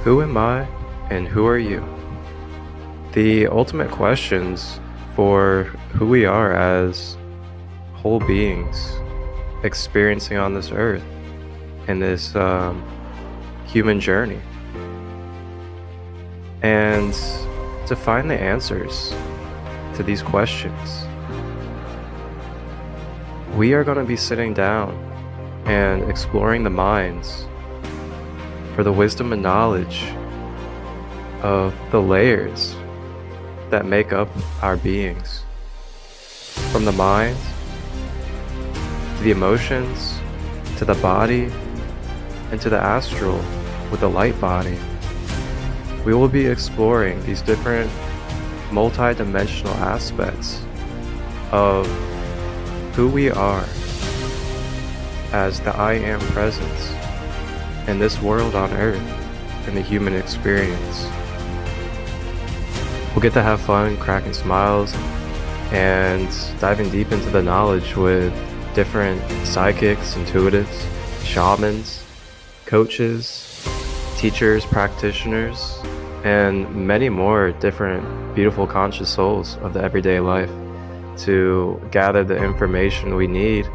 Who am I and who are you? The ultimate questions for who we are as whole beings experiencing on this earth in this human journey. And to find the answers to these questions, we are going to be sitting down and exploring the minds for the wisdom and knowledge of the layers that make up our beings. From the mind, to the emotions, to the body, and to the astral with the light body. We will be exploring these different multi-dimensional aspects of who we are as the I Am presence in this world on earth, in the human experience. We'll get to have fun, cracking smiles, and diving deep into the knowledge with different psychics, intuitives, shamans, coaches, teachers, practitioners, and many more different beautiful conscious souls of the everyday life to gather the information we need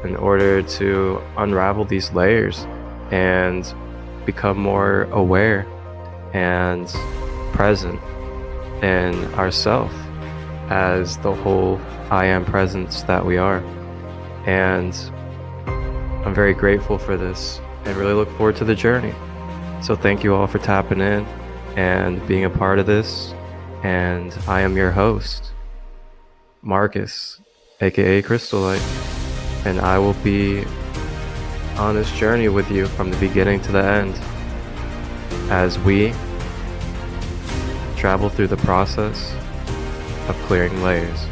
in order to unravel these layers and become more aware and present in ourself as the whole I Am presence that we are. And I'm very grateful for this and really look forward to the journey. So thank you all for tapping in and being a part of this. And I am your host, Marcus, aka Christolight, and I will be on this journey with you from the beginning to the end as we travel through the process of clearing layers.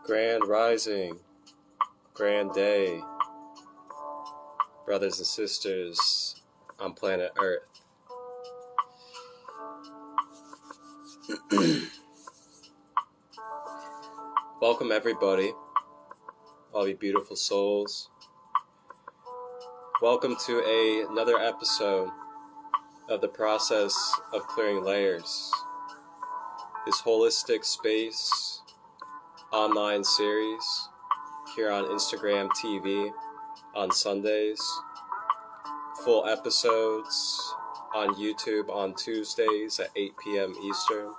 Grand rising, grand day, brothers and sisters on planet Earth. Welcome everybody, all you beautiful souls. Welcome to another episode of the process of clearing layers. This holistic space online series here on Instagram TV on Sundays. Full episodes on YouTube on Tuesdays at 8 p.m. Eastern.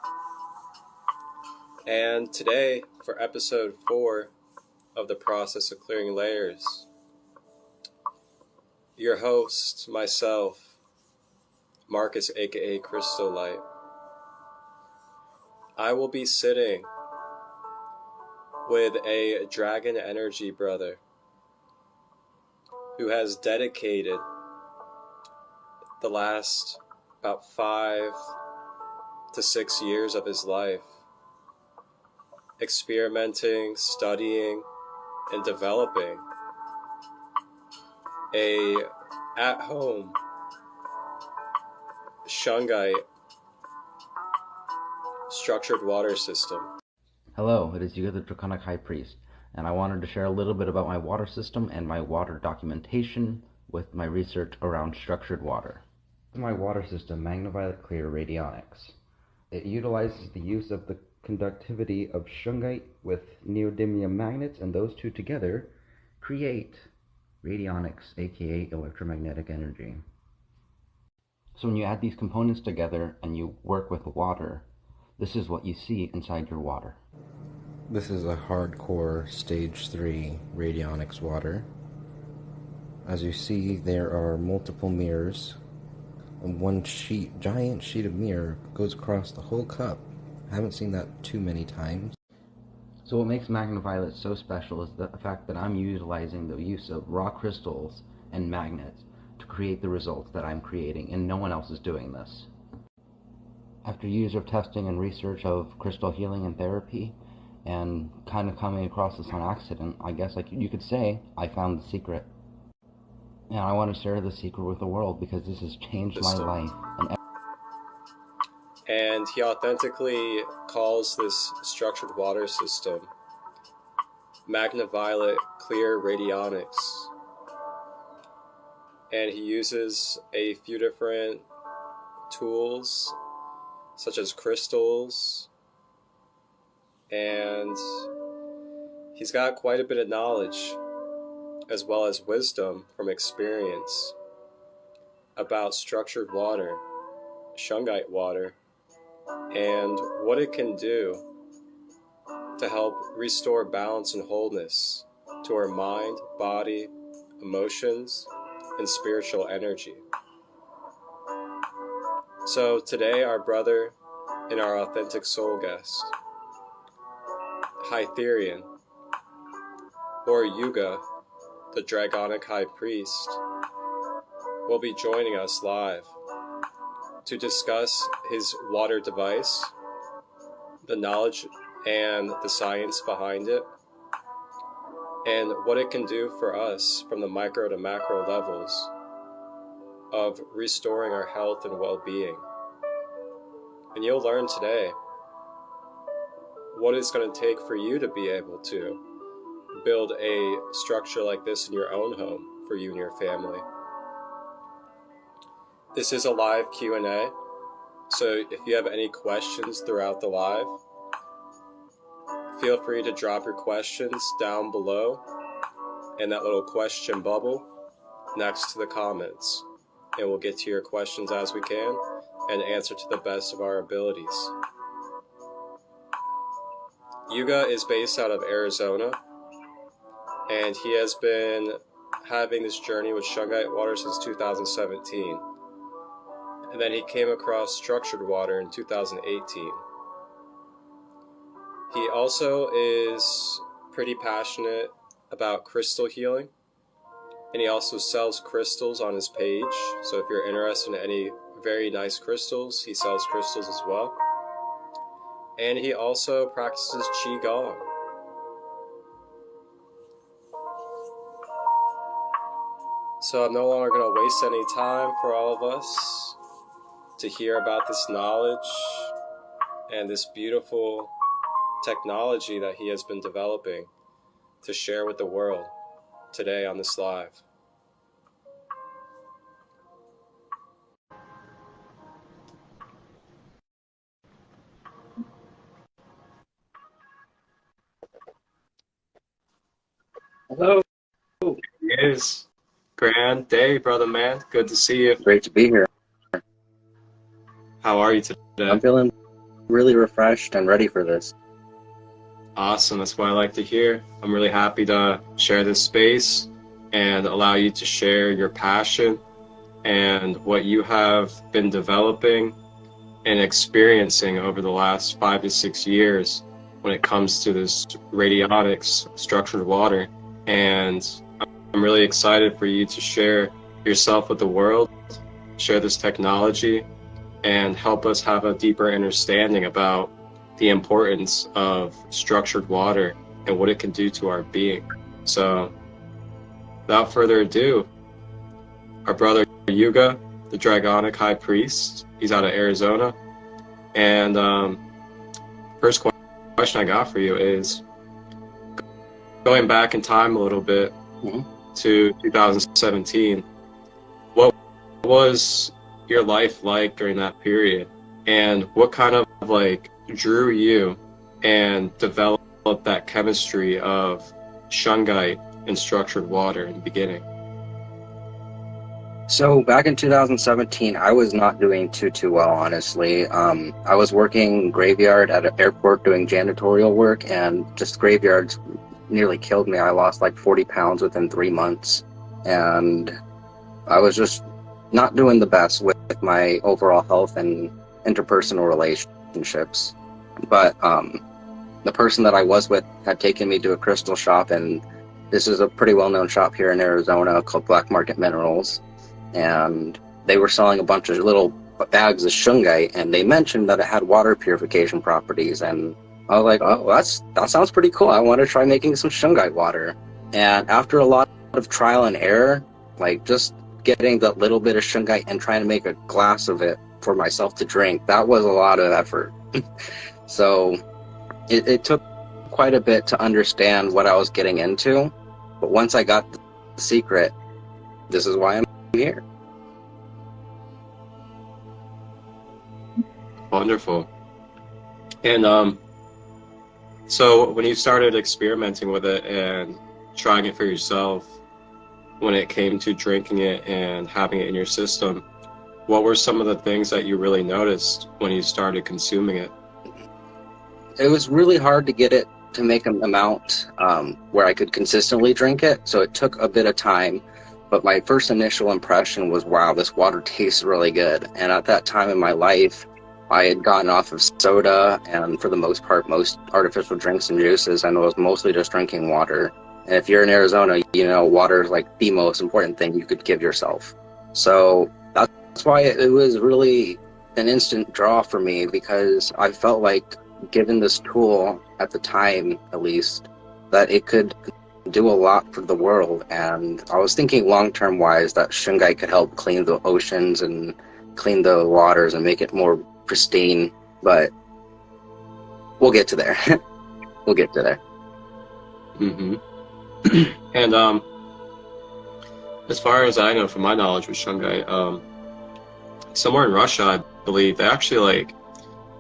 And today, for episode 4 of the process of clearing layers, your host, myself, Marcus aka Christolight, I will be sitting with a dragon energy brother who has dedicated the last about 5 to 6 years of his life experimenting, studying, and developing a at-home Shungite structured water system. Hello, it is Yuuga Draconic High Priest, and I wanted to share a little bit about my water system and my water documentation with my research around structured water. My water system, MagnaViolet RadioniX. It utilizes the use of the conductivity of Shungite with neodymium magnets, and those two together create radionics, aka electromagnetic energy. So when you add these components together and you work with water, this is what you see inside your water. This is a hardcore stage 3 RadioniX water. As you see, there are multiple mirrors, and one giant sheet of mirror goes across the whole cup. I haven't seen that too many times. So what makes MagnaViolet so special is the fact that I'm utilizing the use of raw crystals and magnets to create the results that I'm creating, and no one else is doing this. After years of testing and research of crystal healing and therapy, and kind of coming across this on accident, I guess you could say I found the secret. And I want to share the secret with the world because this has changed my life. And he authentically calls this structured water system MagnaViolet Clear Radionics. And he uses a few different tools, such as crystals, and he's got quite a bit of knowledge, as well as wisdom from experience, about structured water, Shungite water, and what it can do to help restore balance and wholeness to our mind, body, emotions, and spiritual energy. So today, our brother and our authentic soul guest, Hytherian, or Yuuga, the Draconic High Priest, will be joining us live to discuss his water device, the knowledge and the science behind it, and what it can do for us from the micro to macro levels of restoring our health and well-being. And you'll learn today what it's going to take for you to be able to build a structure like this in your own home for you and your family. This is a live Q&A, so if you have any questions throughout the live, feel free to drop your questions down below in that little question bubble next to the comments, and we'll get to your questions as we can and answer to the best of our abilities. Yuuga is based out of Arizona, and he has been having this journey with Shungite water since 2017. And then he came across structured water in 2018. He also is pretty passionate about crystal healing, and he also sells crystals on his page. So if you're interested in any very nice crystals, he sells crystals as well. And he also practices Qigong. So I'm no longer going to waste any time for all of us to hear about this knowledge and this beautiful technology that he has been developing to share with the world today on this live. Hello. It is grand day, brother man. Good to see you. Great to be here. How are you today? I'm feeling really refreshed and ready for this. Awesome. That's what I like to hear. I'm really happy to share this space and allow you to share your passion and what you have been developing and experiencing over the last 5 to 6 years when it comes to this radionics structured water. And I'm really excited for you to share yourself with the world, share this technology, and help us have a deeper understanding about the importance of structured water and what it can do to our being. So without further ado, our brother Yuuga, the Draconic High Priest, he's out of Arizona. And first question I got for you is, going back in time a little bit to 2017, what was your life like during that period? And what kind of like drew you and developed that chemistry of Shungite and structured water in the beginning? So back in 2017, I was not doing too well, honestly. I was working graveyard at an airport doing janitorial work, and just graveyards nearly killed me. I lost like 40 pounds within 3 months, and I was just not doing the best with my overall health and interpersonal relationships. But the person that I was with had taken me to a crystal shop, and this is a pretty well-known shop here in Arizona called Black Market Minerals, and they were selling a bunch of little bags of Shungite, and they mentioned that it had water purification properties, and I was like, oh, that sounds pretty cool. I want to try making some Shungite water. And after a lot of trial and error, like just getting that little bit of Shungite and trying to make a glass of it for myself to drink, that was a lot of effort. So it took quite a bit to understand what I was getting into, but once I got the secret, this is why I'm here. Wonderful. And so when you started experimenting with it and trying it for yourself, when it came to drinking it and having it in your system, what were some of the things that you really noticed when you started consuming it? It was really hard to get it to make an amount where I could consistently drink it, so it took a bit of time. But my first initial impression was, wow, this water tastes really good. And at that time in my life, I had gotten off of soda and, for the most part, most artificial drinks and juices, and I was mostly just drinking water. And if you're in Arizona, you know water is like the most important thing you could give yourself. So that's why it was really an instant draw for me, because I felt like, given this tool at the time, at least, that it could do a lot for the world. And I was thinking long-term wise that Shungite could help clean the oceans and clean the waters and make it more pristine, but we'll get to there. We'll get to there. And as far as I know from my knowledge with Shungite, somewhere in Russia, I believe, they actually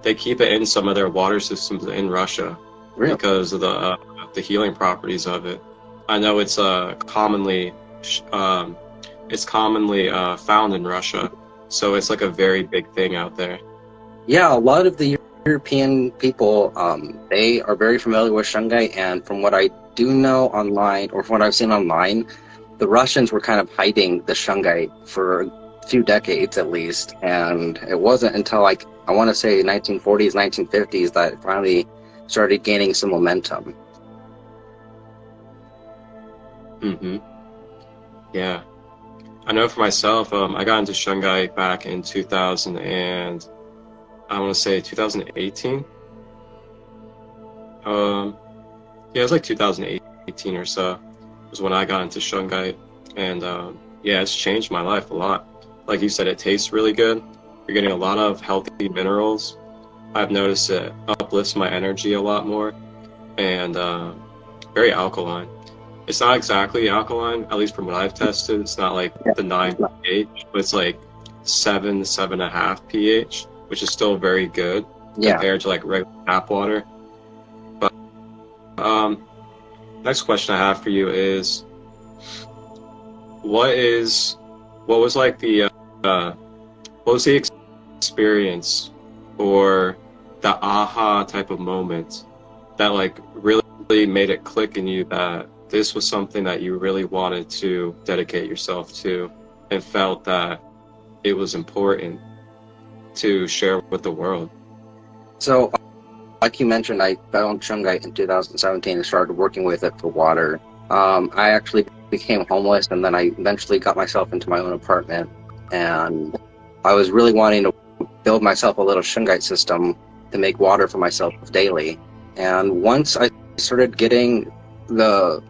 they keep it in some of their water systems in Russia. Really? Because of the healing properties of it. I know it's commonly found in Russia, so it's like a very big thing out there. Yeah, a lot of the European people, they are very familiar with Shungite, and from what I do know online, or from what I've seen online, the Russians were kind of hiding the Shungite for a few decades at least, and it wasn't until I want to say 1940s, 1950s that it finally started gaining some momentum. Yeah. I know for myself, I got into Shungite back in 2000 and I want to say 2018. Yeah, it was like 2018 or so was when I got into Shungite, and yeah, it's changed my life a lot. Like you said, it tastes really good. You're getting a lot of healthy minerals. I've noticed it uplifts my energy a lot more, and very alkaline. It's not exactly alkaline, at least from what I've tested. It's not like the 9 pH, but it's like 7, 7.5 pH, which is still very good compared to like regular tap water. But next question I have for you is, what was like the what was the experience or the aha type of moment that like really made it click in you that this was something that you really wanted to dedicate yourself to and felt that it was important to share with the world? So, like you mentioned, I found Shungite in 2017 and started working with it for water. I actually became homeless, and then I eventually got myself into my own apartment, and I was really wanting to build myself a little Shungite system to make water for myself daily. And once I started getting the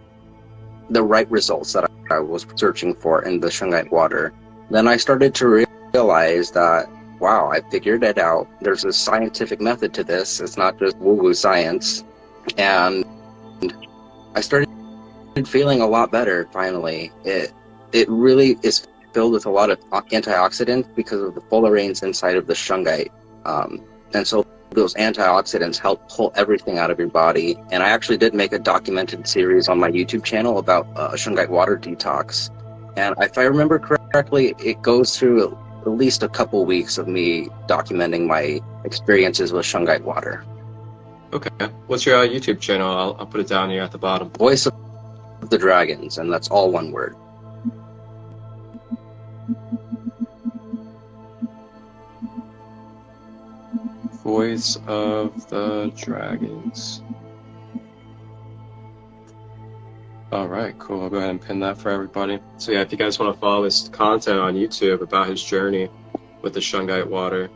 right results that I was searching for in the Shungite water, then I started to realize that, wow, I figured it out. There's a scientific method to this. It's not just woo-woo science. And I started feeling a lot better finally. It really is filled with a lot of antioxidants because of the fullerenes inside of the Shungite. And so those antioxidants help pull everything out of your body. And I actually did make a documented series on my YouTube channel about Shungite water detox. And if I remember correctly, it goes through at least a couple weeks of me documenting my experiences with Shungite water. Okay. What's your YouTube channel? I'll put it down here at the bottom. Voice of the Dragons, and that's all one word. Voice of the Dragons. All right, cool. I'll go ahead and pin that for everybody. So yeah, if you guys want to follow his content on YouTube about his journey with the Shungite water,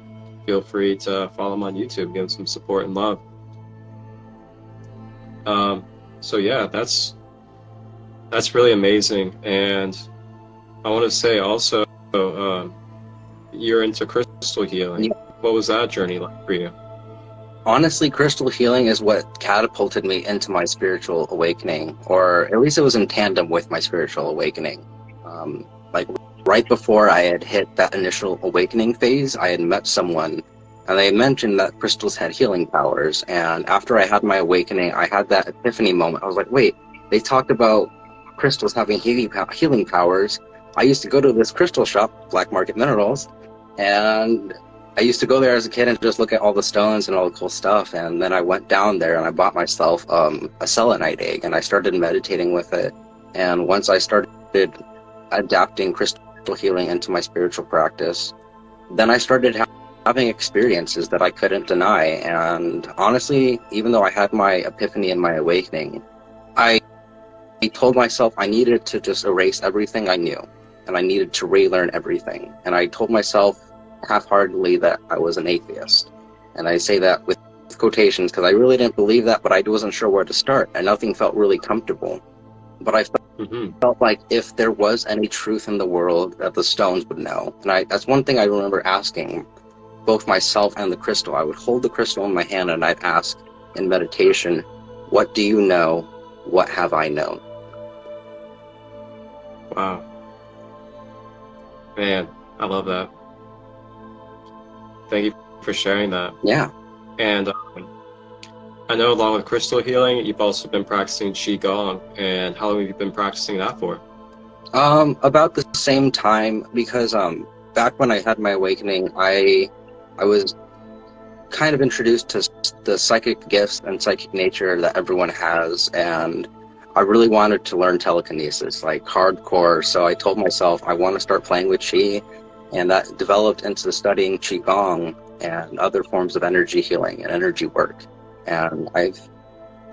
feel free to follow him on YouTube, give him some support and love. So yeah, that's really amazing. And I want to say also, you're into crystal healing. What was that journey like for you? Honestly, crystal healing is what catapulted me into my spiritual awakening, or at least it was in tandem with my spiritual awakening. Like right before I had hit that initial awakening phase, I had met someone, and they mentioned that crystals had healing powers. And after I had my awakening, I had that epiphany moment. I was like, wait, they talked about crystals having healing powers. I used to go to this crystal shop, Black Market Minerals, and I used to go there as a kid and just look at all the stones and all the cool stuff. And then I went down there and I bought myself a selenite egg, and I started meditating with it. And once I started adapting crystal healing into my spiritual practice, then I started having experiences that I couldn't deny. And honestly, even though I had my epiphany and my awakening, I told myself I needed to just erase everything I knew, and I needed to relearn everything. And I told myself half-heartedly that I was an atheist. And I say that with quotations because I really didn't believe that, but I wasn't sure where to start, and nothing felt really comfortable. But I felt like if there was any truth in the world, that the stones would know. And that's one thing I remember asking both myself and the crystal. I would hold the crystal in my hand and I'd ask in meditation, what do you know? What have I known? Wow. Man, I love that. Thank you for sharing that. Yeah. And I know along with crystal healing, you've also been practicing Qigong. And how long have you been practicing that for? About the same time, because back when I had my awakening, I was kind of introduced to the psychic gifts and psychic nature that everyone has, and I really wanted to learn telekinesis, like hardcore. So I told myself I want to start playing with Qi, and that developed into studying Qigong and other forms of energy healing and energy work. And I've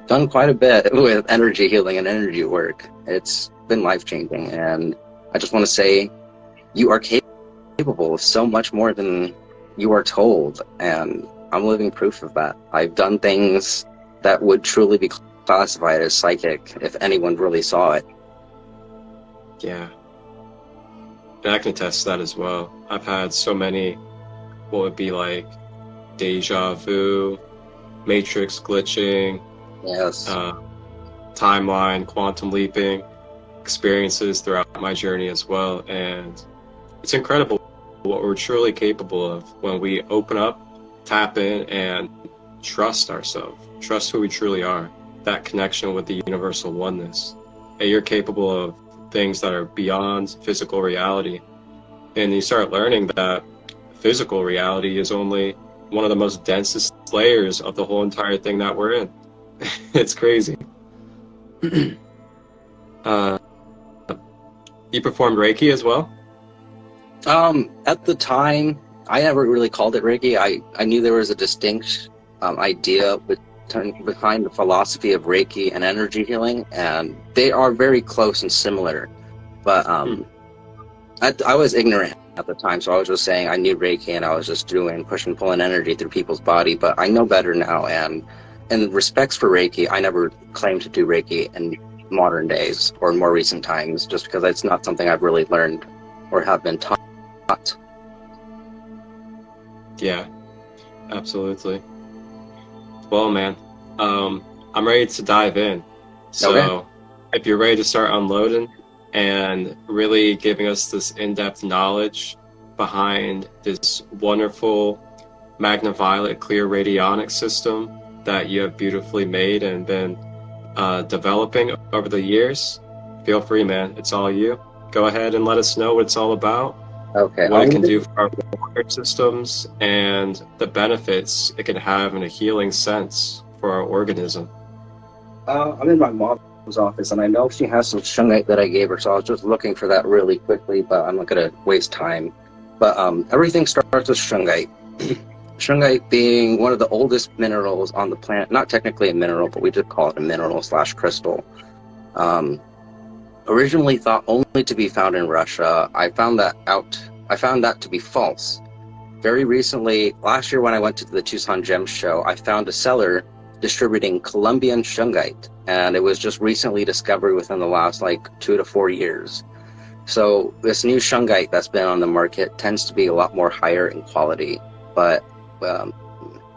done quite a bit with energy healing and energy work. It's been life-changing, and I just want to say you are capable of so much more than you are told, and I'm living proof of that. I've done things that would truly be classified as psychic if anyone really saw it. Yeah. And I can attest to that as well. I've had so many, what would be like deja vu, matrix glitching, Yes. timeline, quantum leaping experiences throughout my journey as well. And it's incredible what we're truly capable of when we open up, tap in, and trust ourselves, trust who we truly are, that connection with the universal oneness. And you're capable of things that are beyond physical reality. And you start learning that physical reality is only one of the most densest layers of the whole entire thing that we're in. It's crazy. You performed Reiki as well? At the time, I never really called it Reiki. I knew there was a distinct idea behind the philosophy of Reiki and energy healing, and they are very close and similar. But I was ignorant at the time, so I was just saying I knew Reiki, and I was just doing push and pulling energy through people's body. But I know better now, and in respects for Reiki, I never claimed to do Reiki in modern days or more recent times, just because it's not something I've really learned or have been taught. Yeah, absolutely. Well, man, I'm ready to dive in. So Okay. if you're ready to start unloading and really giving us this in-depth knowledge behind this wonderful MagnaViolet clear radionics system that you have beautifully made and been developing over the years, feel free, man. It's all you. Go ahead and let us know what it's all about, Okay. what it can do for our water systems, and the benefits it can have in a healing sense for our organism. I'm in my mom's office, and I know she has some shungite that I gave her, so I was just looking for that really quickly, but I'm not going to waste time. But everything starts with shungite. Shungite being one of the oldest minerals on the planet, not technically a mineral, but we just call it a mineral / crystal. Originally thought only to be found in Russia. I found that to be false. Very recently, last year when I went to the Tucson Gem Show, I found a seller distributing Colombian shungite, and it was just recently discovered within the last 2 to 4 years. So this new shungite that's been on the market tends to be a lot more higher in quality, but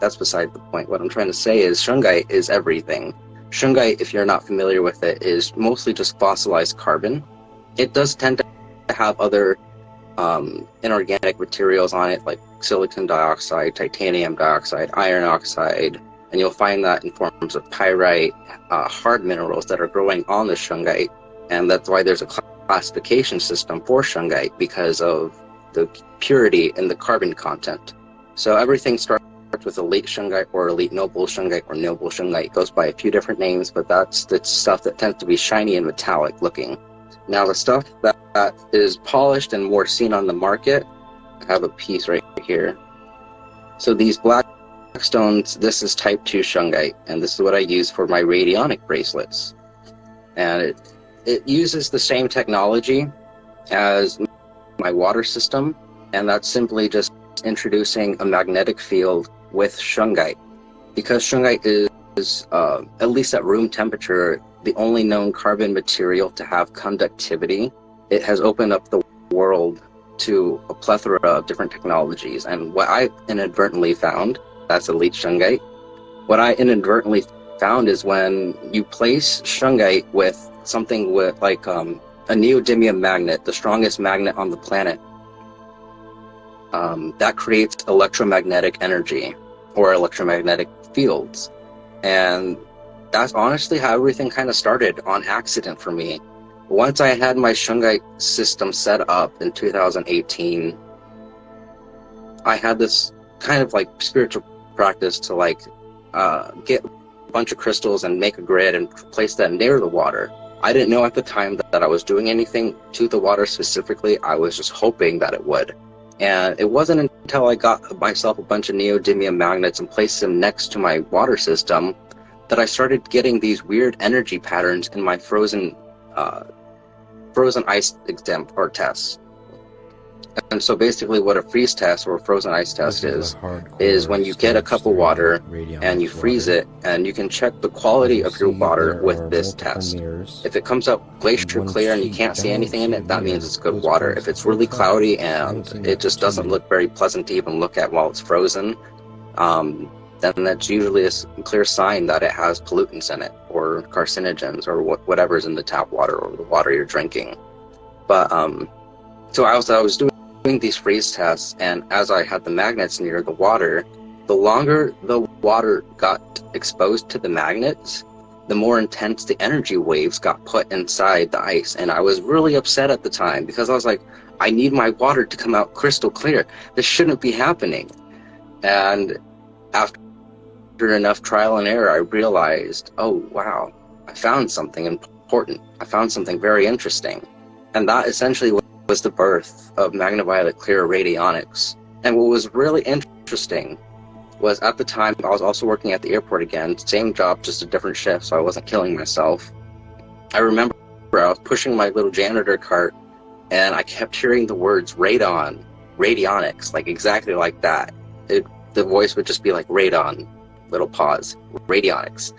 that's beside the point. What I'm trying to say is shungite is everything. Shungite, if you're not familiar with it, is mostly just fossilized carbon. It does tend to have other inorganic materials on it, like silicon dioxide, titanium dioxide, iron oxide, and you'll find that in forms of pyrite, hard minerals that are growing on the shungite, and that's why there's a classification system for shungite, because of the purity in the carbon content. So everything starts with elite shungite or elite noble shungite or noble shungite. It goes by a few different names, but that's the stuff that tends to be shiny and metallic looking. Now the stuff that is polished and more seen on the market, I have a piece right here. So these black stones, this is type 2 shungite, and this is what I use for my radionic bracelets. And it uses the same technology as my water system, and that's simply just introducing a magnetic field with shungite. Because shungite is at least at room temperature, the only known carbon material to have conductivity, it has opened up the world to a plethora of different technologies. And what I inadvertently found, that's elite shungite, what I inadvertently found is when you place shungite with something with a neodymium magnet, the strongest magnet on the planet, that creates electromagnetic energy or electromagnetic fields. And that's honestly how everything kind of started, on accident for me. Once I had my shungite system set up in 2018, I had this kind of spiritual practice to get a bunch of crystals and make a grid and place them near the water. I didn't know at the time that I was doing anything to the water specifically. I was just hoping that it would. And it wasn't until I got myself a bunch of neodymium magnets and placed them next to my water system that I started getting these weird energy patterns in my frozen ice exam or tests. And so basically what a freeze test or a frozen ice test is when you get a cup of water and you freeze it, and you can check the quality of your water with this test. If it comes out glacier clear and you can't see anything in it, that means it's good water. If it's really cloudy and it just doesn't look very pleasant to even look at while it's frozen, then that's usually a clear sign that it has pollutants in it, or carcinogens, or whatever's in the tap water or the water you're drinking. But so I was doing these freeze tests, and as I had the magnets near the water, the longer the water got exposed to the magnets, the more intense the energy waves got put inside the ice. And I was really upset at the time, because I was like, I need my water to come out crystal clear. This shouldn't be happening. And after enough trial and error, I realized, oh wow, I found something important. I found something very interesting. And that essentially was the birth of MagnaViolet Clear Radionics. And what was really interesting was, at the time, I was also working at the airport again, same job, just a different shift, so I wasn't killing myself. I remember I was pushing my little janitor cart, and I kept hearing the words radon, radionics, like exactly like that. The voice would just be like radon, little pause, radionics.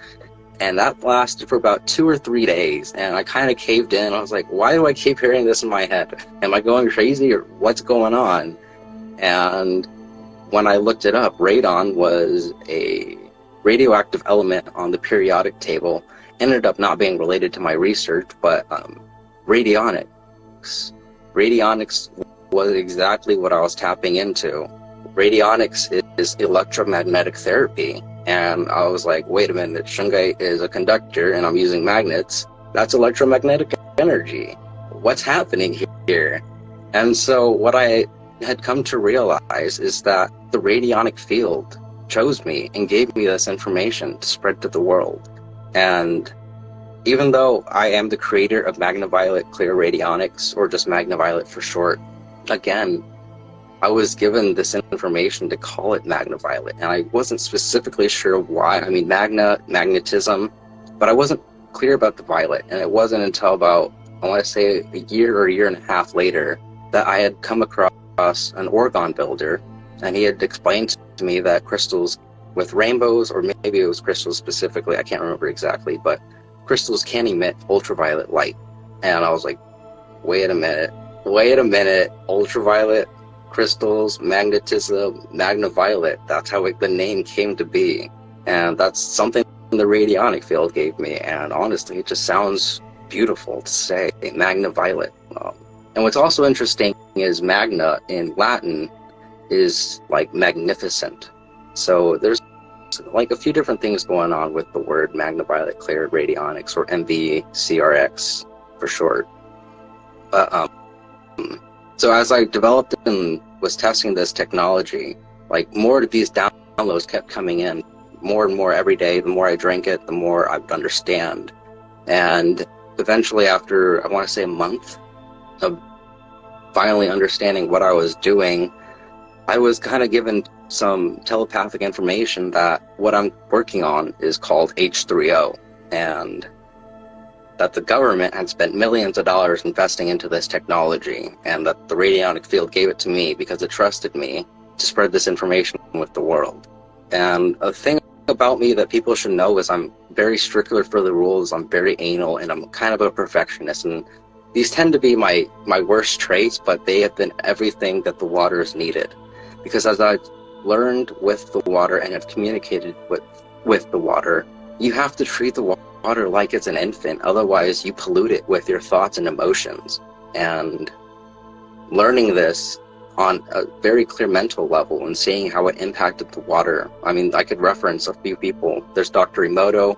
And that lasted for about 2 or 3 days, and I kind of caved in. I was like, why do I keep hearing this in my head? Am I going crazy, or what's going on? And when I looked it up, radon was a radioactive element on the periodic table. Ended up not being related to my research, but radionics was exactly what I was tapping into. Radionics is electromagnetic therapy. And I was like, wait a minute, Shungite is a conductor and I'm using magnets. That's electromagnetic energy. What's happening here? And so what I had come to realize is that the radionic field chose me and gave me this information to spread to the world. And even though I am the creator of MagnaViolet Clear Radionics, or just MagnaViolet for short, again, I was given this information to call it MagnaViolet, and I wasn't specifically sure why. I mean, magnetism, but I wasn't clear about the violet. And it wasn't until about, I want to say, a year or a year and a half later, that I had come across an orgone builder, and he had explained to me that crystals with rainbows, or maybe it was crystals specifically, I can't remember exactly, but crystals can emit ultraviolet light. And I was like, wait a minute, ultraviolet crystals, magnetism, MagnaViolet, that's how the name came to be. And that's something the radionic field gave me, and honestly, it just sounds beautiful to say, MagnaViolet. And what's also interesting is magna in Latin is like magnificent. So there's like a few different things going on with the word MagnaViolet Clear Radionics, or MVCRX for short. But so as I developed and was testing this technology, like more of these downloads kept coming in, more and more every day. The more I drank it, the more I would understand. And eventually, after, I want to say, a month of finally understanding what I was doing, I was kind of given some telepathic information that what I'm working on is called H3O, and that the government had spent millions of dollars investing into this technology, and that the radionic field gave it to me because it trusted me to spread this information with the world. And a thing about me that people should know is I'm very stickler for the rules, I'm very anal, and I'm kind of a perfectionist. And these tend to be my worst traits, but they have been everything that the water has needed. Because as I've learned with the water and have communicated with the water, you have to treat the water like it's an infant, otherwise you pollute it with your thoughts and emotions. And learning this on a very clear mental level and seeing how it impacted the water. I mean, I could reference a few people. There's Dr. Emoto.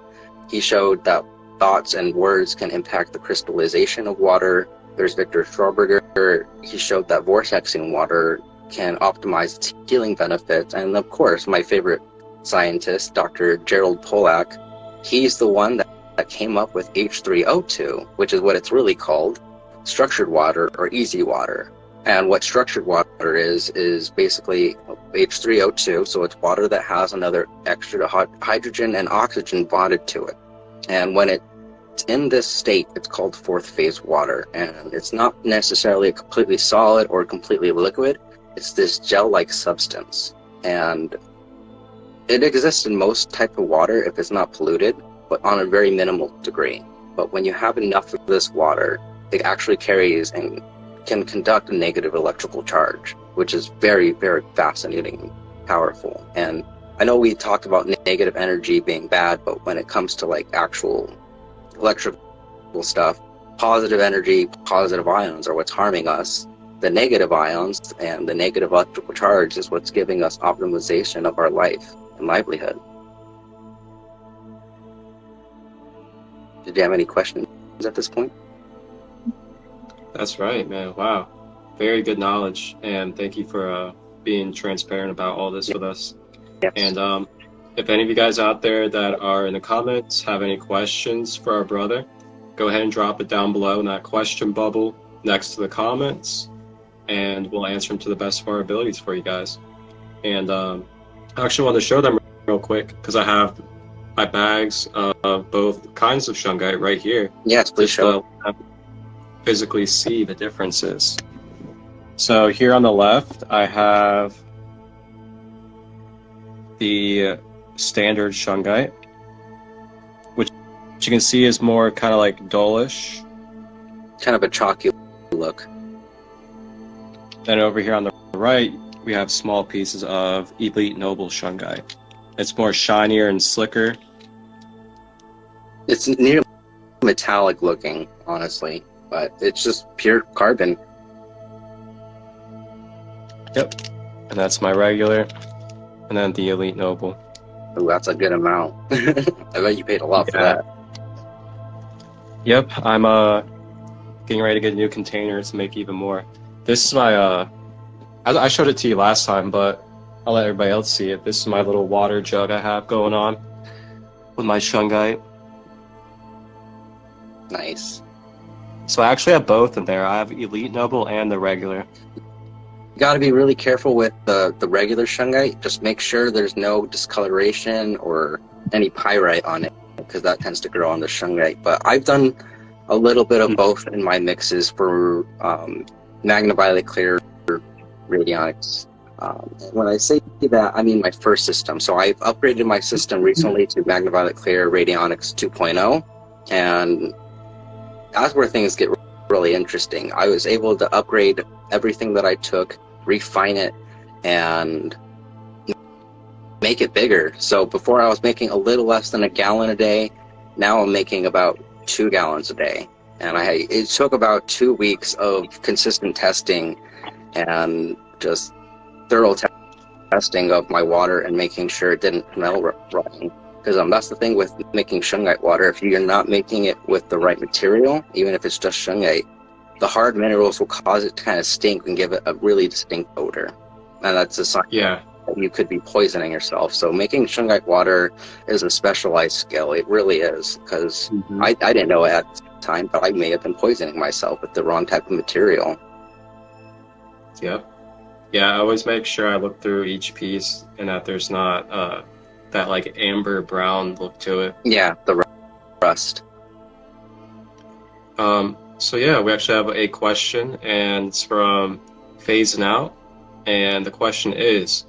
He showed that thoughts and words can impact the crystallization of water. There's Victor Schroberger. He showed that vortexing water can optimize its healing benefits. And of course, my favorite scientist, Dr. Gerald Pollack, he's the one that came up with H3O2, which is what it's really called, structured water or easy water. And what structured water is basically H3O2, so it's water that has another extra hydrogen and oxygen bonded to it. And when it it's in this state, it's called fourth phase water, and it's not necessarily a completely solid or completely liquid. It's this gel-like substance, and it exists in most type of water if it's not polluted, but on a very minimal degree. But when you have enough of this water, it actually carries and can conduct a negative electrical charge, which is very, very fascinating and powerful. And I know we talked about negative energy being bad, but when it comes to like actual electrical stuff, positive energy, positive ions are what's harming us. The negative ions and the negative electrical charge is what's giving us optimization of our life and livelihood. Did you have any questions at this point? That's right, man. Wow. Very good knowledge. And thank you for being transparent about all this with us. Yes. And if any of you guys out there that are in the comments have any questions for our brother, go ahead and drop it down below in that question bubble next to the comments, and we'll answer them to the best of our abilities for you guys. And I actually want to show them real quick because I have my bags of both kinds of shungite right here. Yes, please show. Physically see the differences. So here on the left, I have the standard shungite, which you can see is more kind of like dullish. Kind of a chalky look. Then over here on the right, we have small pieces of Elite Noble shungite. It's more shinier and slicker. It's nearly metallic looking, honestly, but it's just pure carbon. Yep. And that's my regular. And then the Elite Noble. Ooh, that's a good amount. I bet you paid a lot for that. Yep, I'm getting ready to get a new container to make even more. This is my I showed it to you last time, but I'll let everybody else see it. This is my little water jug I have going on with my shungite. Nice. So I actually have both in there. I have Elite Noble and the regular. You got to be really careful with the regular shungite. Just make sure there's no discoloration or any pyrite on it, because that tends to grow on the shungite. But I've done a little bit of both in my mixes for MagnaViolet Clear RadioniX. When I say that, I mean my first system. So I've upgraded my system recently to MagnaViolet Clear RadioniX 2.0, and that's where things get really interesting. I was able to upgrade everything that I took, refine it, and make it bigger. So before I was making a little less than a gallon a day. Now I'm making about 2 gallons a day. And it took about 2 weeks of consistent testing and just thorough testing of my water and making sure it didn't smell rotten. Because that's the thing with making shungite water. If you're not making it with the right material, even if it's just shungite, the hard minerals will cause it to kind of stink and give it a really distinct odor. And that's a sign that you could be poisoning yourself. So making shungite water is a specialized skill. It really is. Because I didn't know it at the time, but I may have been poisoning myself with the wrong type of material. Yep. Yeah, I always make sure I look through each piece and that there's not that like amber brown look to it. Yeah, the rust. So yeah, we actually have a question, and it's from Phasing Out, and the question is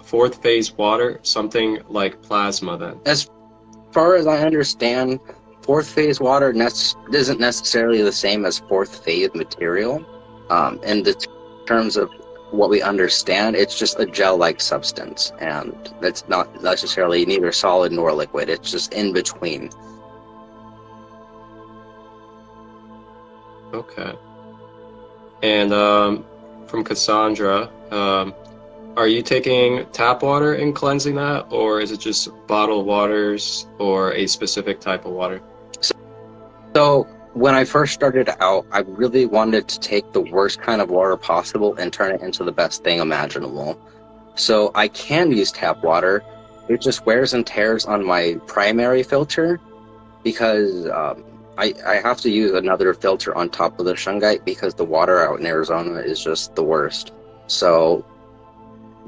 fourth phase water something like plasma then? As far as I understand, fourth phase water isn't necessarily the same as fourth phase material. In the terms of what we understand, it's just a gel-like substance, and it's not necessarily neither solid nor liquid. It's just in between. Okay. And from Cassandra, are you taking tap water and cleansing that, or is it just bottled waters or a specific type of water? So when I first started out, I really wanted to take the worst kind of water possible and turn it into the best thing imaginable. So I can use tap water. It just wears and tears on my primary filter because I have to use another filter on top of the shungite because the water out in Arizona is just the worst. So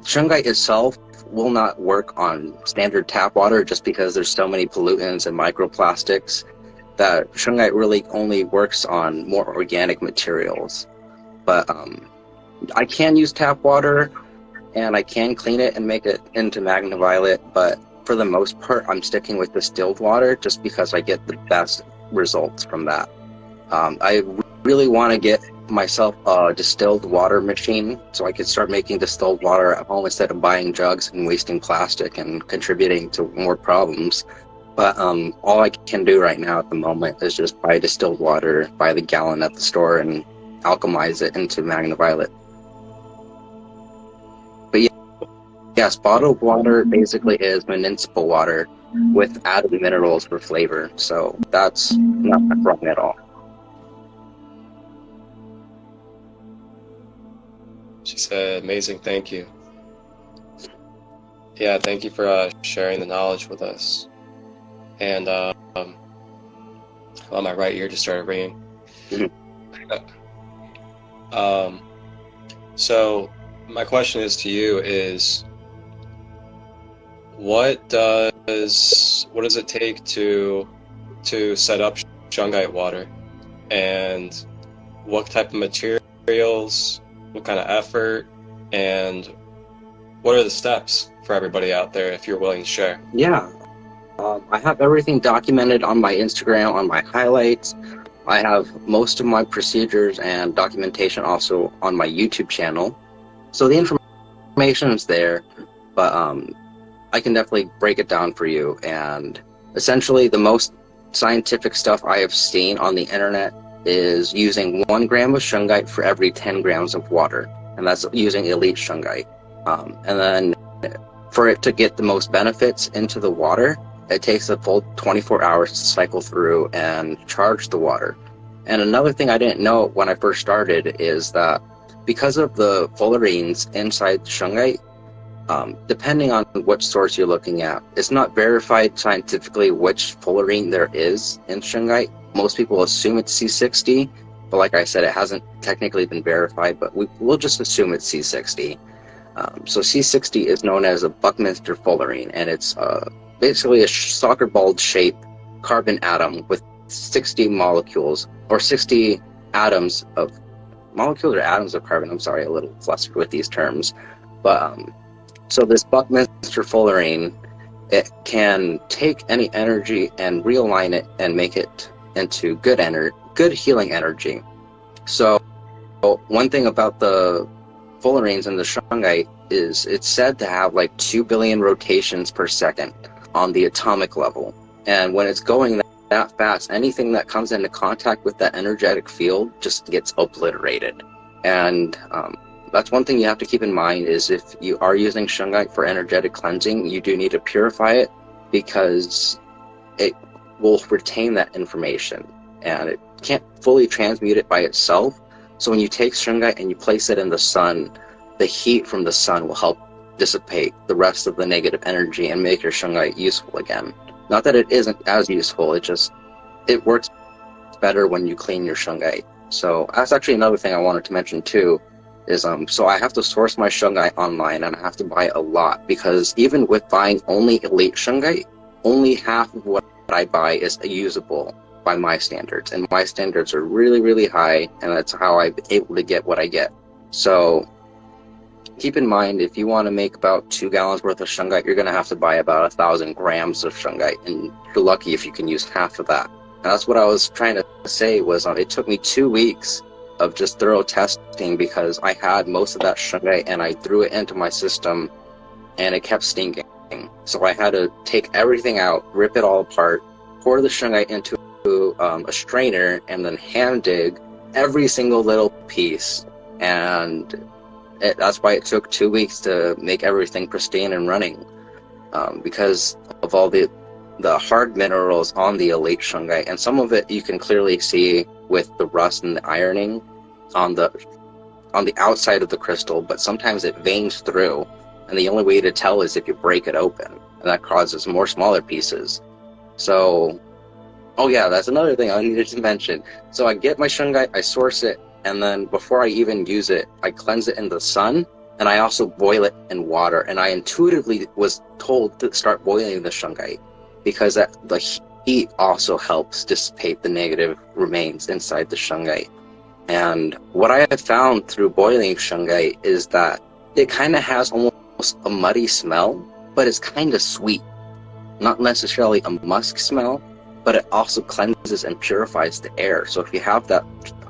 shungite itself will not work on standard tap water just because there's so many pollutants and microplastics. that Shungite really only works on more organic materials. But I can use tap water, and I can clean it and make it into MagnaViolet, but for the most part, I'm sticking with distilled water just because I get the best results from that. I really want to get myself a distilled water machine so I could start making distilled water at home instead of buying jugs and wasting plastic and contributing to more problems. But all I can do right now at the moment is just buy distilled water by the gallon at the store and alchemize it into MagnaViolet. But yes, bottled water basically is municipal water with added minerals for flavor, so that's not wrong at all. She said, amazing, thank you. Yeah, thank you for sharing the knowledge with us. And well, my right ear just started ringing. So my question is to you is, what does it take to set up Shungite water, and what type of materials, what kind of effort, and what are the steps for everybody out there if you're willing to share? Yeah, I have everything documented on my Instagram, on my highlights. I have most of my procedures and documentation also on my YouTube channel. So the information is there, but I can definitely break it down for you. And essentially the most scientific stuff I have seen on the internet is using 1 gram of Shungite for every 10 grams of water. And that's using elite Shungite. And then for it to get the most benefits into the water, it takes a full 24 hours to cycle through and charge the water. And another thing I didn't know when I first started is that because of the fullerenes inside Shungite, depending on which source you're looking at, it's not verified scientifically which fullerene there is in Shungite. Most people assume it's C60, but like I said, it hasn't technically been verified, but we'll just assume it's C60. So C60 is known as a Buckminster fullerene, and it's basically a soccer ball shaped carbon atom with 60 molecules, or 60 atoms of molecules or atoms of carbon. I'm sorry, a little flustered with these terms. But so this Buckminster fullerene, it can take any energy and realign it and make it into good healing energy. So one thing about the fullerenes in the Shungite is it's said to have like 2 billion rotations per second on the atomic level. And when it's going that fast, anything that comes into contact with that energetic field just gets obliterated. And that's one thing you have to keep in mind, is if you are using Shungite for energetic cleansing, you do need to purify it, because it will retain that information and it can't fully transmute it by itself. So when you take Shungite and you place it in the sun, the heat from the sun will help dissipate the rest of the negative energy and make your Shungite useful again. Not that it isn't as useful, it works better when you clean your Shungite. So that's actually another thing I wanted to mention too, is so I have to source my Shungite online, and I have to buy a lot, because even with buying only elite Shungite, only half of what I buy is usable by my standards, and my standards are really, really high, and that's how I'm able to get what I get. So keep in mind, if you want to make about 2 gallons worth of Shungite, you're going to have to buy about 1,000 grams of Shungite, and you're lucky if you can use half of that. And that's what I was trying to say, was it took me 2 weeks of just thorough testing, because I had most of that Shungite and I threw it into my system and it kept stinking. So I had to take everything out, rip it all apart, pour the Shungite into a strainer, and then hand dig every single little piece. And that's why it took 2 weeks to make everything pristine and running, because of all the hard minerals on the elite Shungite. And some of it you can clearly see with the rust and the ironing on the outside of the crystal, but sometimes it veins through, and the only way to tell is if you break it open, and that causes more smaller pieces. So, oh yeah, that's another thing I needed to mention. So I get my Shungite, I source it, and then before I even use it, I cleanse it in the sun, and I also boil it in water. And I intuitively was told to start boiling the Shungite, because the heat also helps dissipate the negative remains inside the shungite. And what I have found through boiling shungite is that it kind of has almost a muddy smell, but it's kind of sweet. Not necessarily a musk smell, but it also cleanses and purifies the air. So if you have that,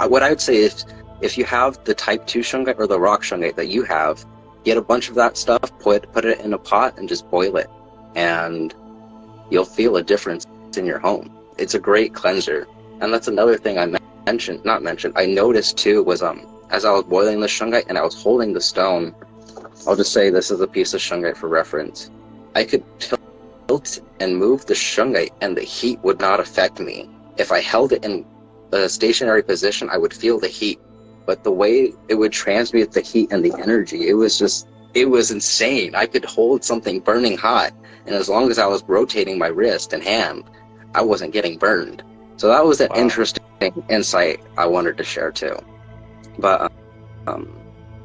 what I would say is, if you have the type 2 shungite or the rock shungite that you have, get a bunch of that stuff, put it in a pot and just boil it. And you'll feel a difference in your home. It's a great cleanser. And that's another thing I noticed too, was as I was boiling the shungite and I was holding the stone, I'll just say this is a piece of shungite for reference, I could tilt and move the shungite and the heat would not affect me. If I held it in a stationary position, I would feel the heat, but the way it would transmute the heat and the energy, it was insane. I could hold something burning hot, and as long as I was rotating my wrist and hand, I wasn't getting burned. So that was an interesting insight I wanted to share too. But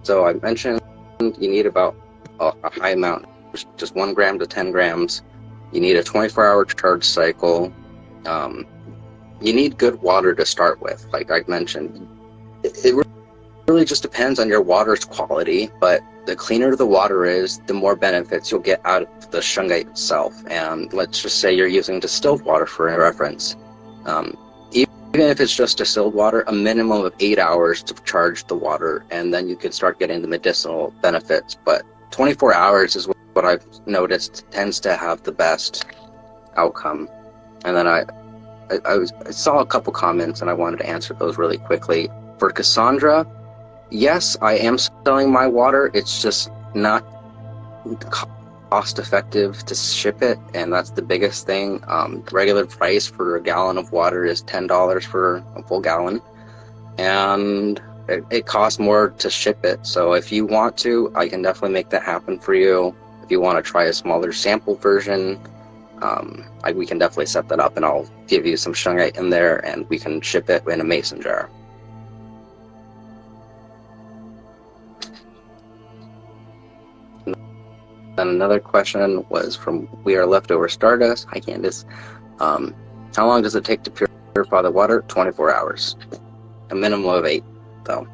so I mentioned you need about a high amount, just 1 gram to 10 grams. You need a 24-hour charge cycle. You need good water to start with, like I mentioned. It really just depends on your water's quality, but the cleaner the water is, the more benefits you'll get out of the shungite itself. And let's just say you're using distilled water for reference. Even if it's just distilled water, a minimum of 8 hours to charge the water, and then you can start getting the medicinal benefits. But 24 hours is what I've noticed tends to have the best outcome. And then I saw a couple comments and I wanted to answer those really quickly. For Cassandra, yes, I am selling my water. It's just not cost effective to ship it, and that's the biggest thing. Regular price for a gallon of water is $10 for a full gallon, and it costs more to ship it. So if you want to, I can definitely make that happen for you. If you want to try a smaller sample version, we can definitely set that up, and I'll give you some shungite in there and we can ship it in a mason jar. And another question was from We Are Leftover Stardust. Hi, Candace. How long does it take to purify the water? 24 hours. A minimum of 8, though.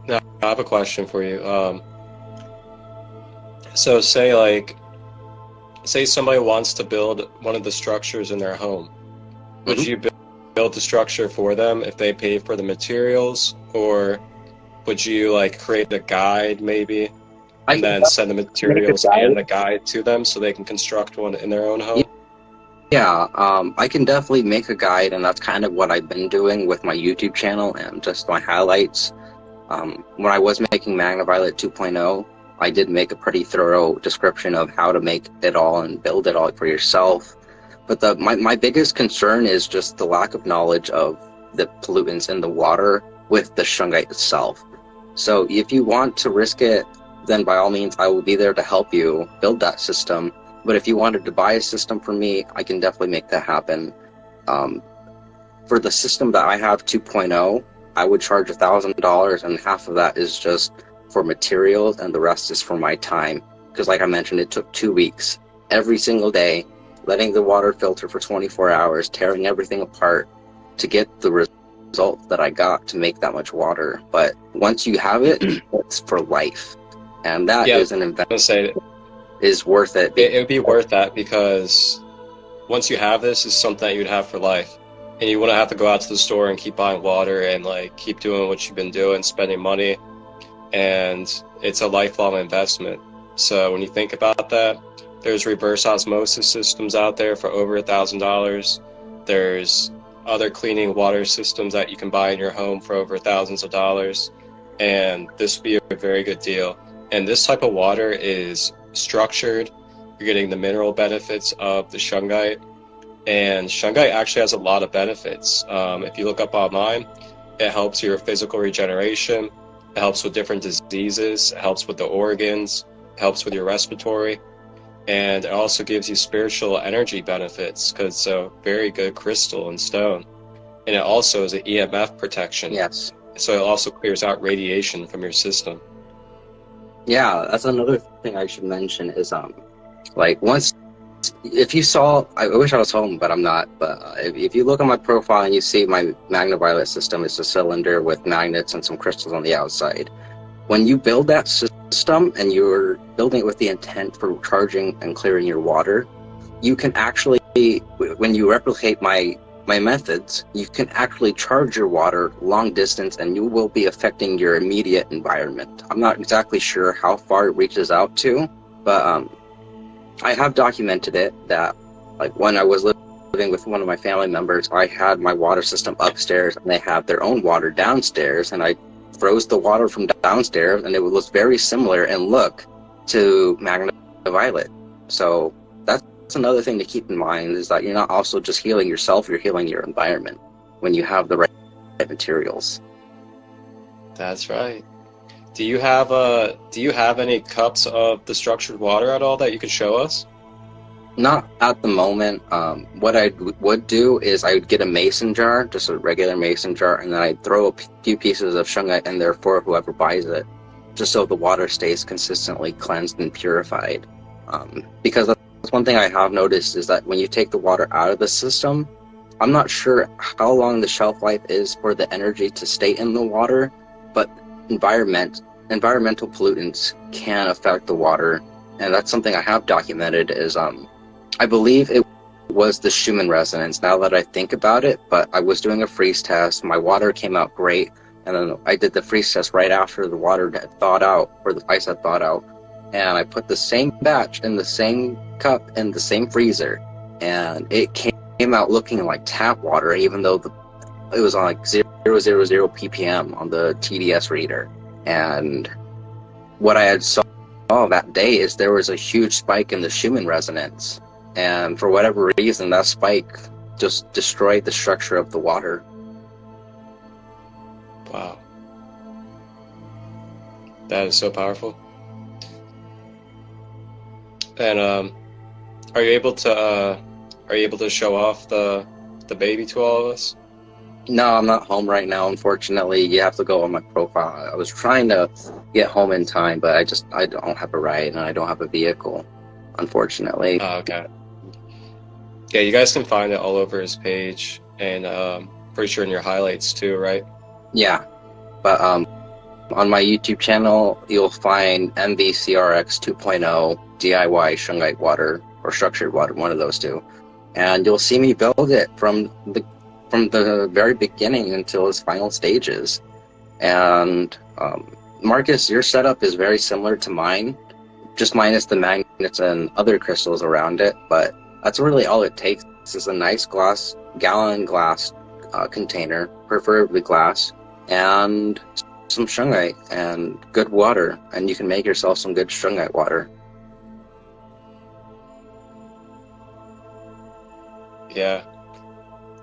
Now, I have a question for you. So say somebody wants to build one of the structures in their home. Would you build the structure for them if they pay for the materials, or would you create a guide maybe and then send the materials and the guide to them so they can construct one in their own home? Yeah, I can definitely make a guide, and that's kind of what I've been doing with my YouTube channel and just my highlights. When I was making MagnaViolet 2.0, I did make a pretty thorough description of how to make it all and build it all for yourself. But my biggest concern is just the lack of knowledge of the pollutants in the water with the shungite itself. So if you want to risk it, then by all means, I will be there to help you build that system. But if you wanted to buy a system from me, I can definitely make that happen. For the system that I have 2.0, I would charge $1,000, and half of that is just for materials and the rest is for my time. Because like I mentioned, it took 2 weeks, every single day, letting the water filter for 24 hours, tearing everything apart to get the result that I got to make that much water. But once you have it, it's for life. And that is an investment. Is worth it. It would be worth that, because once you have this, it's something that you'd have for life. And you wouldn't have to go out to the store and keep buying water and keep doing what you've been doing, spending money. And it's a lifelong investment. So when you think about that, there's reverse osmosis systems out there for over $1,000. There's other cleaning water systems that you can buy in your home for over thousands of dollars. And this would be a very good deal. And this type of water is structured. You're getting the mineral benefits of the shungite. And shungite actually has a lot of benefits. If you look up online, it helps your physical regeneration. It helps with different diseases. It helps with the organs. It helps with your respiratory. And it also gives you spiritual energy benefits because it's a very good crystal and stone. And it also is an EMF protection. Yes. So it also clears out radiation from your system. Yeah, that's another thing I should mention is once if you saw, I wish I was home, but I'm not. But if you look at my profile and you see my MagnaViolet system, it's a cylinder with magnets and some crystals on the outside. When you build that system and you're building it with the intent for charging and clearing your water, you can actually, when you replicate my methods, you can actually charge your water long distance, and you will be affecting your immediate environment. I'm not exactly sure how far it reaches out to, but I have documented it that, like, when I was living with one of my family members, I had my water system upstairs and they had their own water downstairs, and I froze the water from downstairs, and it was very similar in look to MagnaViolet. So that's another thing to keep in mind, is that you're not also just healing yourself, you're healing your environment when you have the right materials. That's right. Do you have any cups of the structured water at all that you could show us? Not at the moment. What I would do is I would get a mason jar, just a regular mason jar, and then I'd throw a few pieces of shungite in there for whoever buys it, just so the water stays consistently cleansed and purified. Because that's one thing I have noticed, is that when you take the water out of the system, I'm not sure how long the shelf life is for the energy to stay in the water, but environmental pollutants can affect the water, and that's something I have documented. Is I believe it was the Schumann resonance, now that I think about it, but I was doing a freeze test, my water came out great, and then I did the freeze test right after the water had thawed out, or the ice had thawed out, and I put the same batch in the same cup in the same freezer, and it came out looking like tap water, even though it was on like 000 ppm on the TDS reader. And what I had saw that day is there was a huge spike in the Schumann resonance, and for whatever reason that spike just destroyed the structure of the water. Wow, that is so powerful. And are you able to show off the baby to all of us? No, I'm not home right now, unfortunately. You have to go on my profile. I was trying to get home in time, but I don't have a ride and I don't have a vehicle, unfortunately. Oh, okay. Yeah, you guys can find it all over his page, and pretty sure in your highlights too, right? Yeah, but on my YouTube channel, you'll find MVCRX 2.0 DIY Shungite water, or structured water, one of those two. And you'll see me build it from the very beginning until its final stages. And Marcus, your setup is very similar to mine, just minus the magnets and other crystals around it, but that's really all it takes. This is a nice gallon glass container, preferably glass, and some shungite and good water, and you can make yourself some good shungite water. Yeah.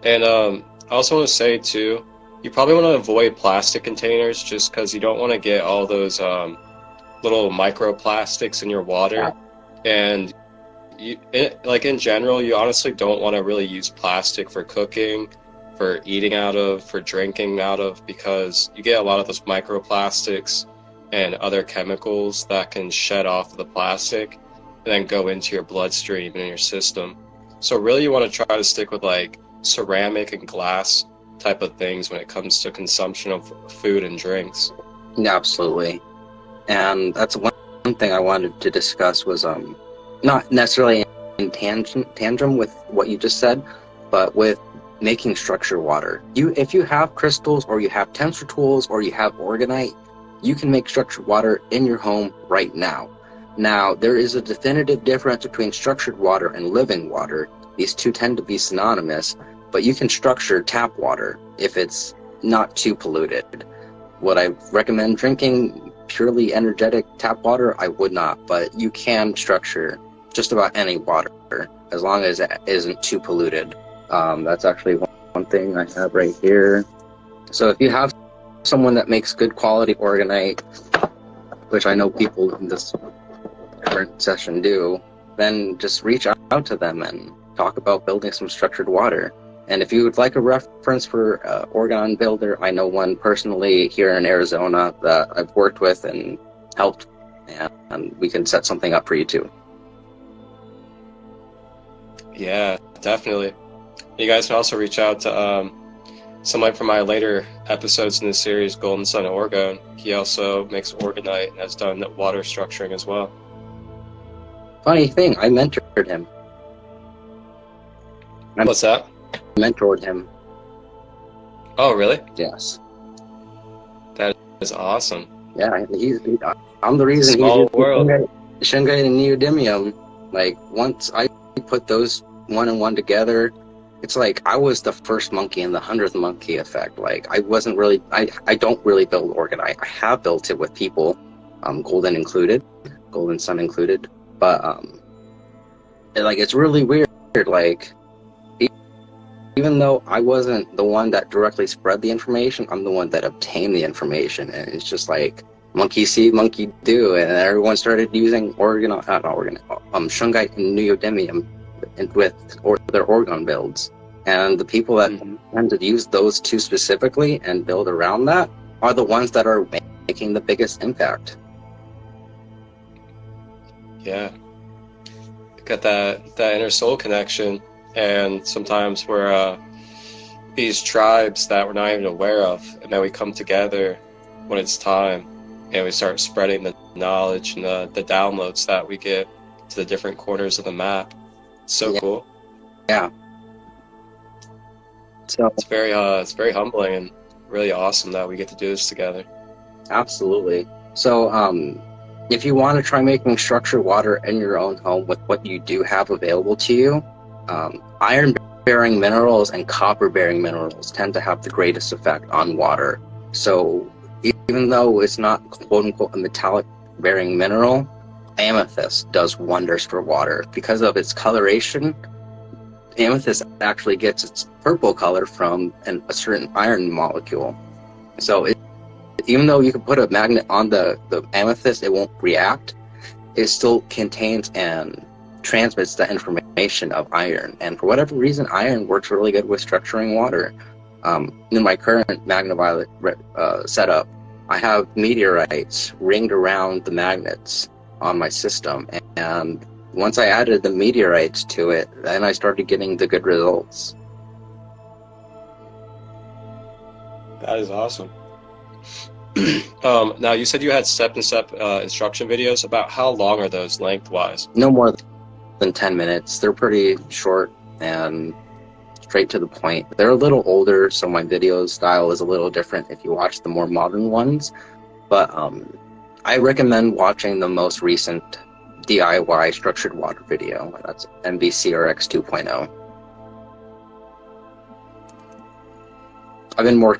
And I also want to say too, you probably want to avoid plastic containers, just because you don't want to get all those little microplastics in your water. And in general, you honestly don't want to really use plastic for cooking, for eating out of, for drinking out of, because you get a lot of those microplastics and other chemicals that can shed off the plastic and then go into your bloodstream and in your system. So really you want to try to stick with like ceramic and glass type of things when it comes to consumption of food and drinks. Yeah, absolutely. And that's one thing I wanted to discuss was not necessarily in tandem with what you just said, but with making structured water. If you have crystals, or you have tensor tools, or you have orgonite, you can make structured water in your home right now. Now, there is a definitive difference between structured water and living water. These two tend to be synonymous, but you can structure tap water if it's not too polluted. Would I recommend drinking purely energetic tap water? I would not, but you can structure just about any water as long as it isn't too polluted. That's actually one thing I have right here. So if you have someone that makes good quality orgonite, which I know people in this current session do, then just reach out to them and talk about building some structured water. And if you would like a reference for orgon builder, I know one personally here in Arizona that I've worked with and helped, and we can set something up for you too. Yeah, definitely. You guys can also reach out to somebody from my later episodes in this series, Golden Sun Orgone. He also makes Orgonite and has done water structuring as well. Funny thing, I mentored him. What's that? Mentored him. Oh, really? Yes. That is awesome. Yeah, I'm the reason Small he's world. Shungite and neodymium. Like, once I put those one and one together, it's like I was the first monkey in the 100th monkey effect. Like, I wasn't really, I don't really build Orgonite. I have built it with people, Golden Sun included, but it's really weird. Like, even though I wasn't the one that directly spread the information, I'm the one that obtained the information, and it's just like monkey see, monkey do, and everyone started using Shungite and neodymium with their Orgone builds. And the people that tend to use those two specifically and build around that are the ones that are making the biggest impact. Yeah. Got that inner soul connection, and sometimes we're these tribes that we're not even aware of, and then we come together when it's time, and we start spreading the knowledge and the downloads that we get to the different corners of the map. It's so cool. Yeah. So it's very humbling and really awesome that we get to do this together. Absolutely. So if you want to try making structured water in your own home with what you do have available to you, iron-bearing minerals and copper-bearing minerals tend to have the greatest effect on water. So even though it's not quote-unquote a metallic-bearing mineral, amethyst does wonders for water. Because of its coloration, amethyst actually gets its purple color from a certain iron molecule. So even though you can put a magnet on the amethyst, it won't react. It still contains and transmits the information of iron. And for whatever reason, iron works really good with structuring water. In my current MagnaViolet setup, I have meteorites ringed around the magnets on my system. And once I added the meteorites to it, then I started getting the good results. That is awesome. Now, you said you had step-to-step instruction videos. About how long are those lengthwise? No more than 10 minutes. They're pretty short and straight to the point. They're a little older, so my video style is a little different if you watch the more modern ones. But I recommend watching the most recent DIY structured water video. That's MVCRX 2.0. I've been more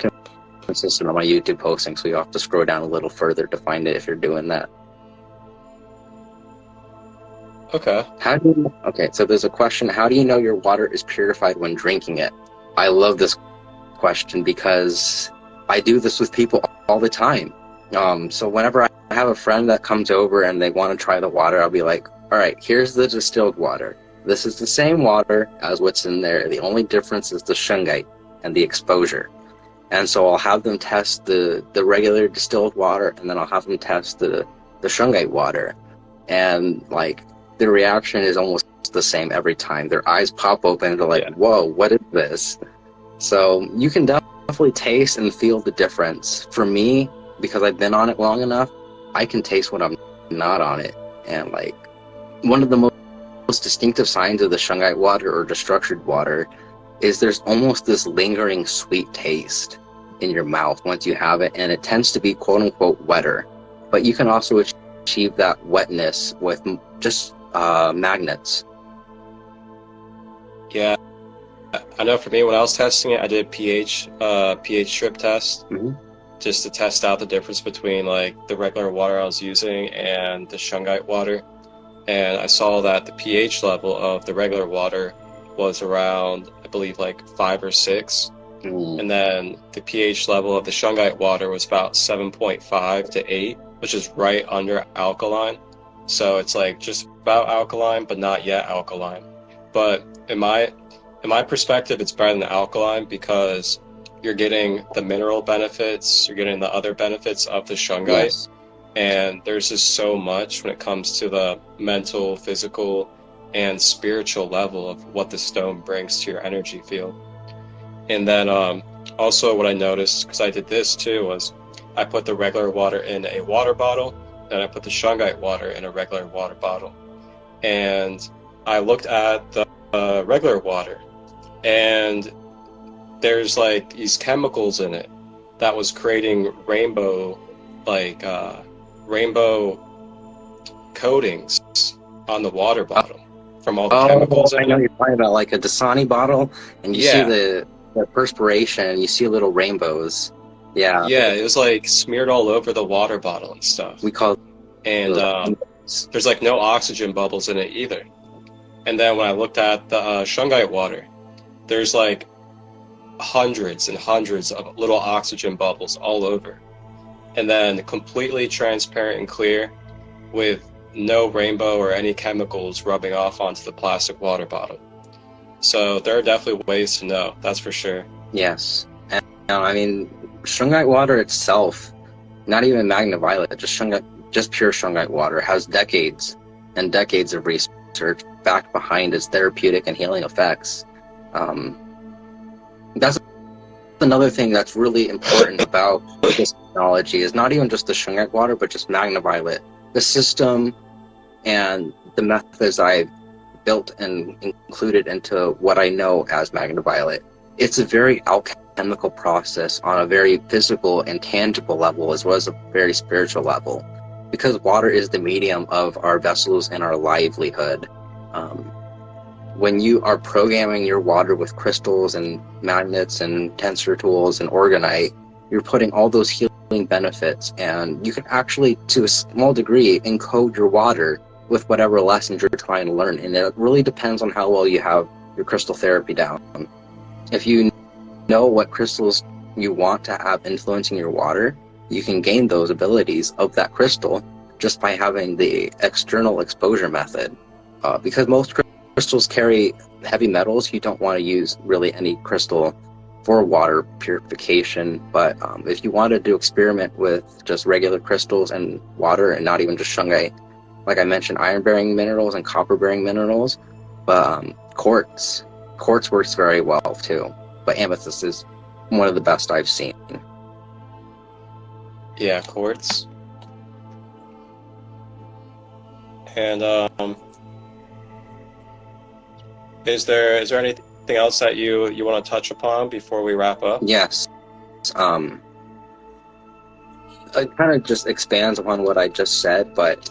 consistent on my YouTube posting, so you have to scroll down a little further to find it if you're doing that. Okay. Okay, so there's a question: how do you know your water is purified when drinking it? I love this question because I do this with people all the time. So whenever I have a friend that comes over and they want to try the water, I'll be like, all right, here's the distilled water. This is the same water as what's in there. The only difference is the shungite and the exposure. And so I'll have them test the regular distilled water, and then I'll have them test the shungite water. And like, the reaction is almost the same every time. Their eyes pop open and they're like, whoa, what is this? So you can definitely taste and feel the difference. For me, because I've been on it long enough, I can taste when I'm not on it. And like, one of the most distinctive signs of the shungite water or the structured water is there's almost this lingering sweet taste in your mouth once you have it, and it tends to be quote unquote wetter. But you can also achieve that wetness with just magnets. Yeah, I know for me, when I was testing it, I did pH strip test, just to test out the difference between like the regular water I was using and the shungite water. And I saw that the pH level of the regular water was around, I believe, like 5 or 6. And then the pH level of the shungite water was about 7.5 to 8, which is right under alkaline. So it's like just about alkaline, but not yet alkaline. But in my perspective, it's better than alkaline because you're getting the mineral benefits, you're getting the other benefits of the shungite. Yes. And there's just so much when it comes to the mental, physical, and spiritual level of what the stone brings to your energy field. And then also what I noticed, because I did this too, was I put the regular water in a water bottle, then I put the Shungite water in a regular water bottle. And I looked at the regular water, and there's like these chemicals in it that was creating rainbow coatings on the water bottle from all the chemicals in it. I know you're talking about like a Dasani bottle, and you see the perspiration, and you see little rainbows. Yeah. Yeah, it was like smeared all over the water bottle and stuff. We call it. And there's like no oxygen bubbles in it either. And then when I looked at the Shungite water, there's like hundreds and hundreds of little oxygen bubbles all over. And then completely transparent and clear with no rainbow or any chemicals rubbing off onto the plastic water bottle. So there are definitely ways to know, that's for sure. Yes. And I mean, Shungite water itself, not even MagnaViolet, just pure Shungite water, has decades and decades of research back behind its therapeutic and healing effects. That's another thing that's really important about this technology, is not even just the Shungite water, but just MagnaViolet. The system and the methods I've built and included into what I know as MagnaViolet. It's a very alchemical process on a very physical and tangible level, as well as a very spiritual level, because water is the medium of our vessels and our livelihood. When you are programming your water with crystals and magnets and tensor tools and organite, you're putting all those healing benefits, and you can actually, to a small degree, encode your water with whatever lessons you're trying to learn. And it really depends on how well you have your crystal therapy down. If you know what crystals you want to have influencing your water, you can gain those abilities of that crystal just by having the external exposure method. Because most crystals carry heavy metals, you don't want to use really any crystal for water purification. But if you wanted to experiment with just regular crystals and water, and not even just Shungite, like I mentioned, iron-bearing minerals and copper-bearing minerals, but quartz works very well too. But amethyst is one of the best I've seen. Yeah, quartz. And is there anything else that you want to touch upon before we wrap up? Yes. It kind of just expands upon what I just said, but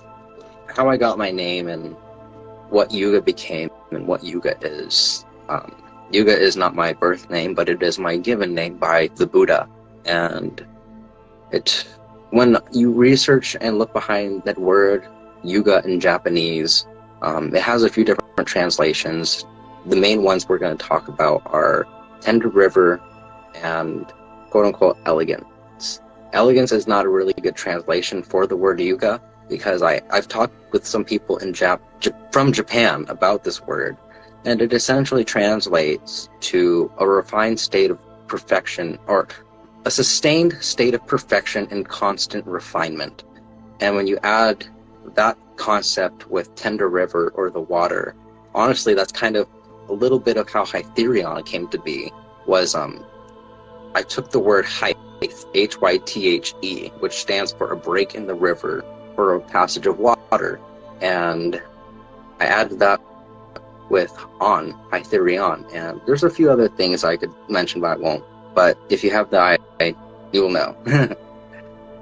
how I got my name and what Yuuga became and what Yuuga is. Yuuga is not my birth name, but it is my given name by the Buddha. And when you research and look behind that word Yuuga in Japanese, it has a few different translations. The main ones we're going to talk about are tender river and quote-unquote elegance. Elegance is not a really good translation for the word Yuuga, because I've talked with some people from Japan about this word, and it essentially translates to a refined state of perfection, or a sustained state of perfection and constant refinement. And when you add that concept with tender river or the water, honestly, that's kind of a little bit of how Hytherion came to be. Was I took the word hythe, Hythe, which stands for a break in the river or a passage of water, and I added that with Hytherion. And there's a few other things I could mention, but I won't. But if you have the eye, you will know.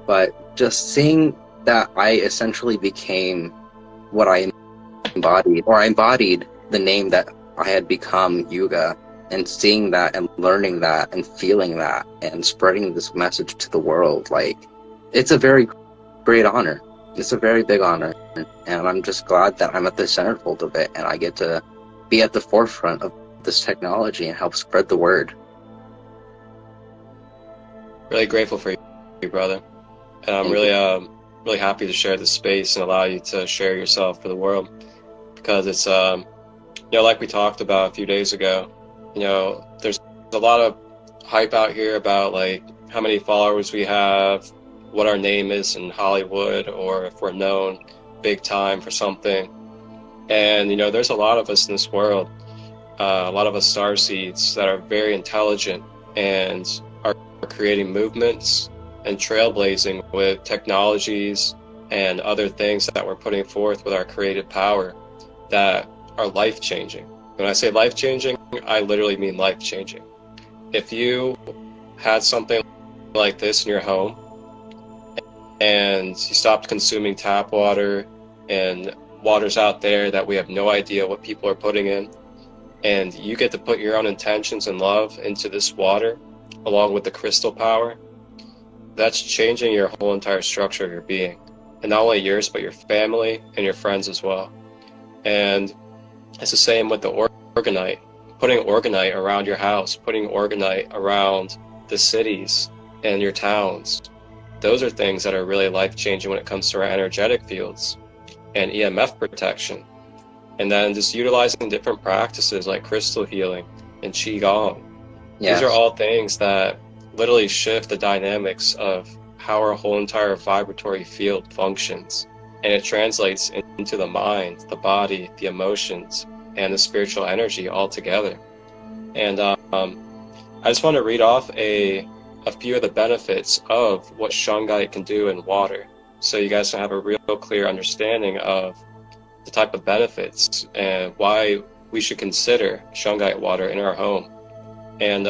But just seeing that I essentially became what I embodied, or I embodied the name that I had become, Yuuga, and seeing that and learning that and feeling that and spreading this message to the world, like, it's a very great honor. It's a very big honor, and I'm just glad that I'm at the centerfold of it, and I get to be at the forefront of this technology and help spread the word. Really grateful for you, brother. And I'm really happy to share this space and allow you to share yourself for the world, because it's like we talked about a few days ago, there's a lot of hype out here about like how many followers we have, what our name is in Hollywood, or if we're known big time for something. And, there's a lot of us in this world, a lot of us starseeds that are very intelligent and are creating movements and trailblazing with technologies and other things that we're putting forth with our creative power that are life-changing. When I say life-changing, I literally mean life-changing. If you had something like this in your home and you stopped consuming tap water and water's out there that we have no idea what people are putting in, and you get to put your own intentions and love into this water along with the crystal power, that's changing your whole entire structure of your being. And not only yours, but your family and your friends as well. And it's the same with the orgonite. Putting orgonite around your house, putting orgonite around the cities and your towns. Those are things that are really life-changing when it comes to our energetic fields and EMF protection. And then just utilizing different practices like crystal healing and Qigong. Yes. These are all things that literally shift the dynamics of how our whole entire vibratory field functions. And it translates into the mind, the body, the emotions, and the spiritual energy all together. And I just want to read off a few of the benefits of what Shungite can do in water, so you guys can have a real clear understanding of the type of benefits and why we should consider Shungite water in our home. And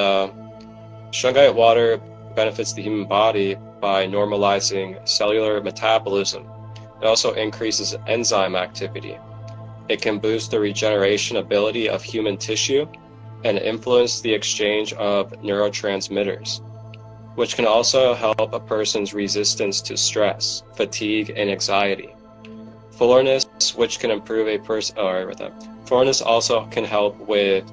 Shungite water benefits the human body by normalizing cellular metabolism. It also increases enzyme activity. It can boost the regeneration ability of human tissue and influence the exchange of neurotransmitters, which can also help a person's resistance to stress, fatigue, and anxiety. Fullness, which can improve a person, fullness also can help with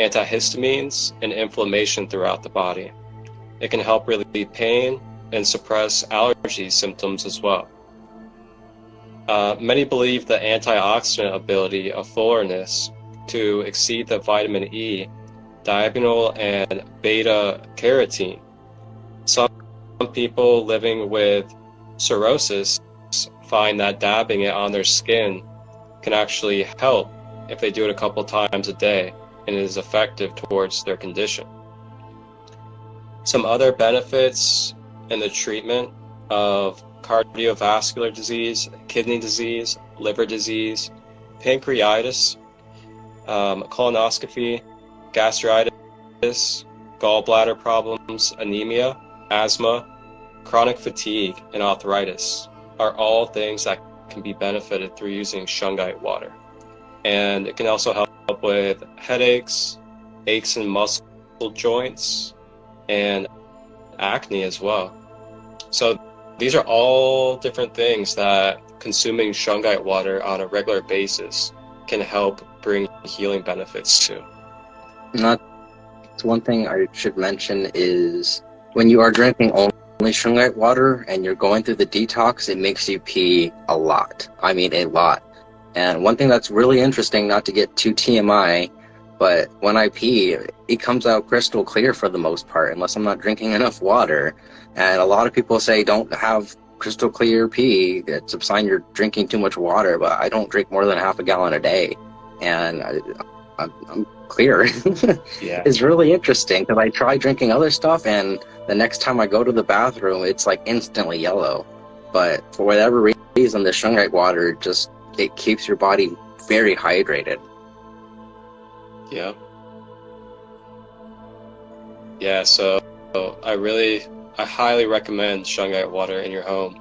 antihistamines and inflammation throughout the body. It can help relieve pain and suppress allergy symptoms as well. Many believe the antioxidant ability of fullness to exceed the vitamin E, diagonal, and beta carotene. Some people living with cirrhosis find that dabbing it on their skin can actually help if they do it a couple times a day, and it is effective towards their condition. Some other benefits in the treatment of cardiovascular disease, kidney disease, liver disease, pancreatitis, colonoscopy, gastritis, gallbladder problems, anemia, asthma, chronic fatigue, and arthritis are all things that can be benefited through using Shungite water. And it can also help with headaches, aches and muscle joints, and acne as well. So these are all different things that consuming Shungite water on a regular basis can help bring healing benefits to. One thing I should mention is when you are drinking only Shungite water and you're going through the detox, it makes you pee a lot. I mean, a lot. And one thing that's really interesting, not to get too TMI, but when I pee, it comes out crystal clear for the most part, unless I'm not drinking enough water. And a lot of people say don't have crystal clear pee. It's a sign you're drinking too much water, but I don't drink more than half a gallon a day. And I'm clear. Yeah. It's really interesting because I try drinking other stuff, and the next time I go to the bathroom, it's like instantly yellow. But for whatever reason, the Shungite water it keeps your body very hydrated. Yeah. Yeah, so I highly recommend Shungite water in your home.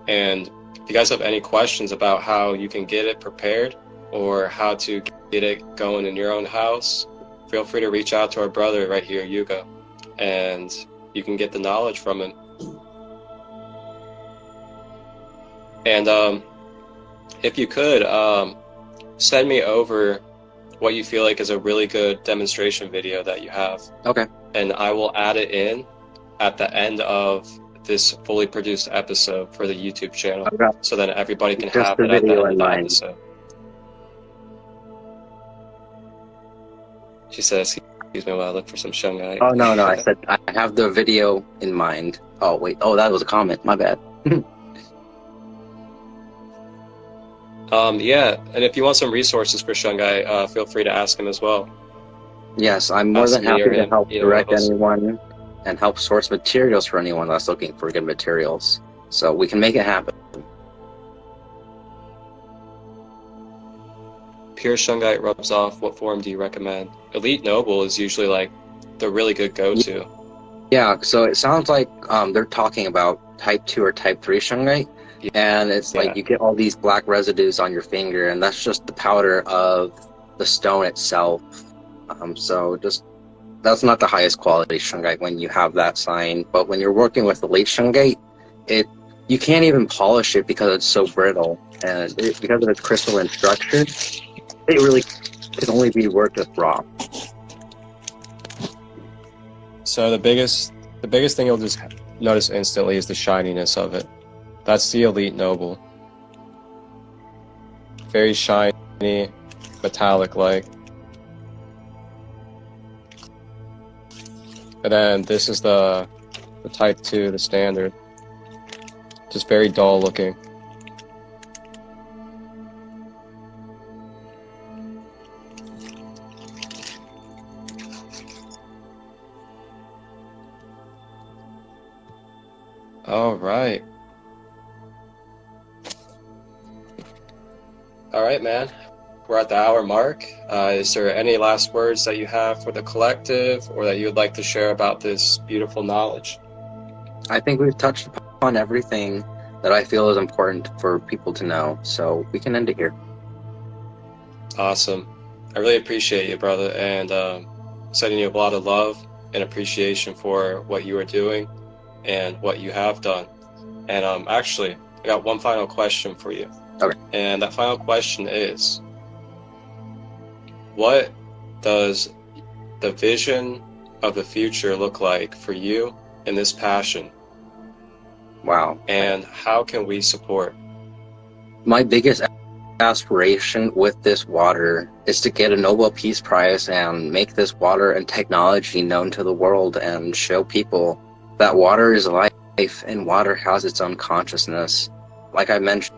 And if you guys have any questions about how you can get it prepared or how to get it going in your own house, feel free to reach out to our brother right here, Yuuga, and you can get the knowledge from him. And if you could, send me over what you feel like is a really good demonstration video that you have. Okay. And I will add it in at the end of this fully produced episode for the YouTube channel, so that everybody can have it at the end of the episode. She says, excuse me while I look for some Shungite. Oh, no, I said I have the video in mind. Oh, wait. Oh, that was a comment. My bad. Yeah, and if you want some resources for Shungite, feel free to ask him as well. Yes, I'm more Ask than me or happy to him, help either one of direct us. anyone and help source materials for anyone that's looking for good materials. So we can make it happen. Pure Shungite rubs off. What form do you recommend? Elite Noble is usually like the really good go-to. Yeah, so it sounds like they're talking about type 2 or type 3 shungite, and it's Yeah. like you get all these black residues on your finger, and that's just the powder of the stone itself. So just that's not the highest quality shungite when you have that sign, but when you're working with elite shungite, you can't even polish it because it's so brittle, and because of its crystalline structure, it really can only be worked with raw. So the biggest thing you'll just notice instantly is the shininess of it. That's the Elite Noble. Very shiny, metallic-like. And then this is the Type 2, the standard. Just very dull looking. Alright. Alright, man. We're at the hour mark. Is there any last words that you have for the collective or that you would like to share about this beautiful knowledge? I think we've touched upon everything that I feel is important for people to know, so we can end it here. Awesome. I really appreciate you, brother, and sending you a lot of love and appreciation for what you are doing and what you have done. And actually, I got one final question for you. Okay. And that final question is, what does the vision of the future look like for you in this passion? Wow. And how can we support? My biggest aspiration with this water is to get a Nobel Peace Prize and make this water and technology known to the world and show people that water is life and water has its own consciousness. Like I mentioned,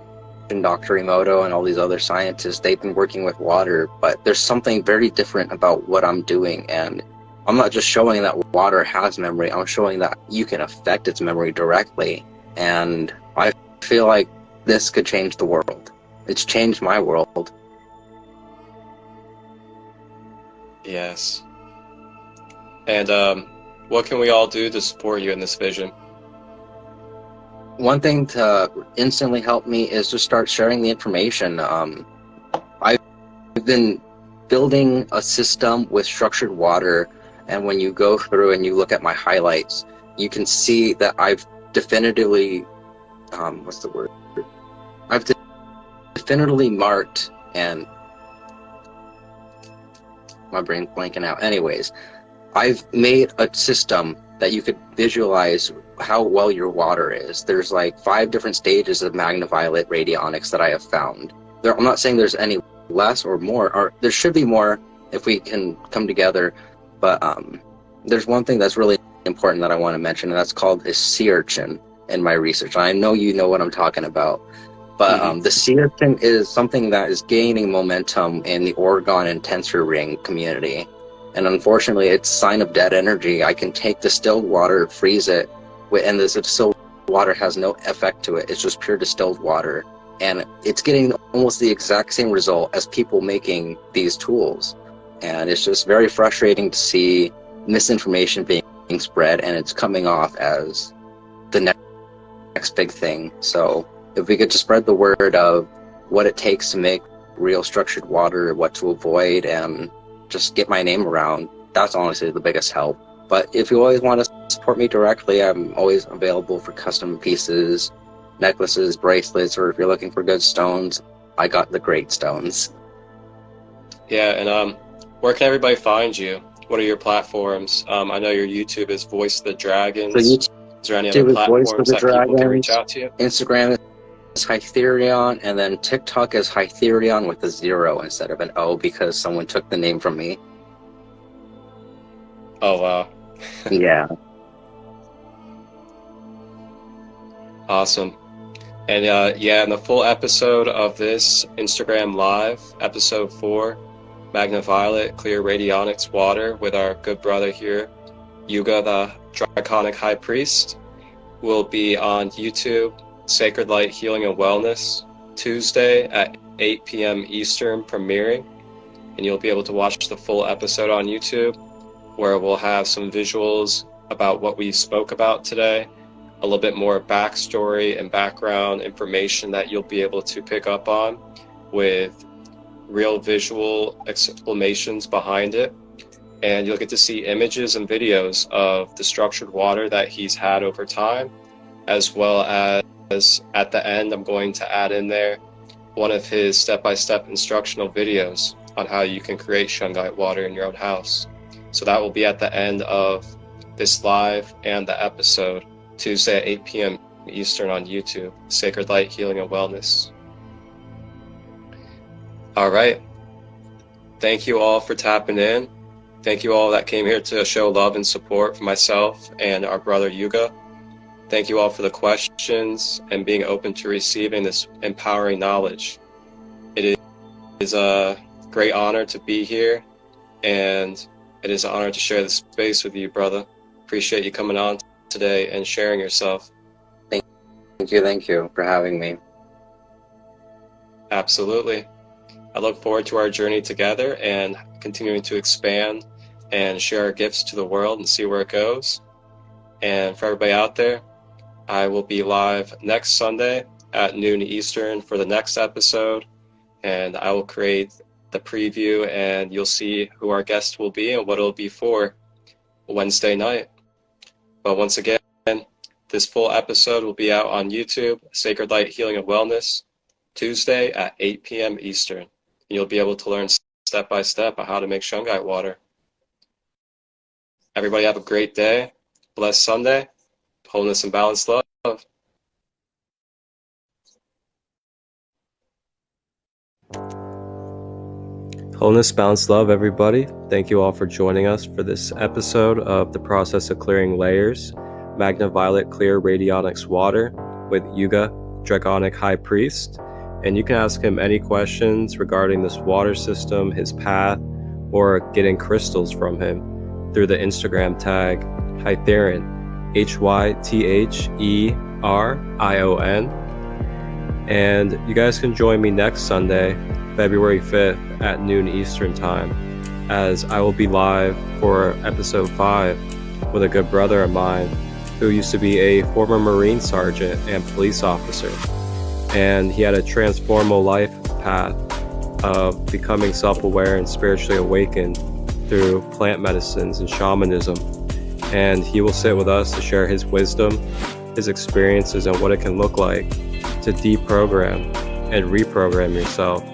Dr. Emoto and all these other scientists, they've been working with water, but there's something very different about what I'm doing, and I'm not just showing that water has memory, I'm showing that you can affect its memory directly, and I feel like this could change the world. It's changed my world. Yes. And what can we all do to support you in this vision? One thing to instantly help me is to start sharing the information. I've been building a system with structured water, and when you go through and you look at my highlights, you can see that I've definitively, I've definitively marked, and my brain's blanking out. Anyways, I've made a system that you could visualize how well your water is. There's like 5 different stages of MagnaViolet RadioniX that I have found. I'm not saying there's any less or more, or there should be more if we can come together, but there's one thing that's really important that I want to mention, and that's called a sea urchin in my research. I know you know what I'm talking about, but the sea urchin is something that is gaining momentum in the Oregon and tensor ring community. And unfortunately, it's a sign of dead energy. I can take distilled water, freeze it, and this distilled water has no effect to it. It's just pure distilled water. And it's getting almost the exact same result as people making these tools. And it's just very frustrating to see misinformation being spread, and it's coming off as the next big thing. So if we could just spread the word of what it takes to make real structured water, what to avoid, and just get my name around, that's honestly the biggest help. But if you always want to support me directly, I'm always available for custom pieces, necklaces, bracelets, or if you're looking for good stones, I got the great stones. Yeah, and where can everybody find you? What are your platforms? I know your YouTube is Voice of the Dragons. So is there any other platforms that people can reach out to you? Instagram is Hytherion, and then TikTok is Hytherion with a 0 instead of an O because someone took the name from me. Oh, wow. Yeah. Awesome. And yeah, in the full episode of this Instagram Live, episode 4, MagnaViolet Clear RadioniX Water with our good brother here, Yuuga the Draconic High Priest, will be on YouTube, Sacred Light Healing and Wellness, Tuesday at 8 p.m. Eastern premiering. And you'll be able to watch the full episode on YouTube, where we'll have some visuals about what we spoke about today, a little bit more backstory and background information that you'll be able to pick up on with real visual explanations behind it. And you'll get to see images and videos of the structured water that he's had over time, as well as at the end, I'm going to add in there one of his step-by-step instructional videos on how you can create Shungite water in your own house. So that will be at the end of this live and the episode, Tuesday at 8 p.m. Eastern on YouTube, Sacred Light Healing and Wellness. All right. Thank you all for tapping in. Thank you all that came here to show love and support for myself and our brother Yuuga. Thank you all for the questions and being open to receiving this empowering knowledge. It is a great honor to be here, and it is an honor to share this space with you, brother. Appreciate you coming on today and sharing yourself. Thank you for having me. Absolutely. I look forward to our journey together and continuing to expand and share our gifts to the world and see where it goes. And for everybody out there, I will be live next Sunday at noon Eastern for the next episode, and I will create the preview and you'll see who our guest will be and what it'll be for Wednesday night. But once again, this full episode will be out on YouTube, Sacred Light Healing and Wellness, Tuesday at 8 p.m. Eastern. And you'll be able to learn step by step on how to make Shungite water. Everybody have a great day. Blessed Sunday. Wholeness and balanced love. Wholeness, balanced love, everybody. Thank you all for joining us for this episode of The Process of Clearing Layers, MagnaViolet Clear RadioniX Water with Yuuga Draconic High Priest. And you can ask him any questions regarding this water system, his path, or getting crystals from him through the Instagram tag Hytherion, HYTHERION. And you guys can join me next Sunday, February 5th at noon Eastern Time, as I will be live for episode 5 with a good brother of mine who used to be a former Marine sergeant and police officer. And he had a transformational life path of becoming self-aware and spiritually awakened through plant medicines and shamanism. And he will sit with us to share his wisdom, his experiences, and what it can look like to deprogram and reprogram yourself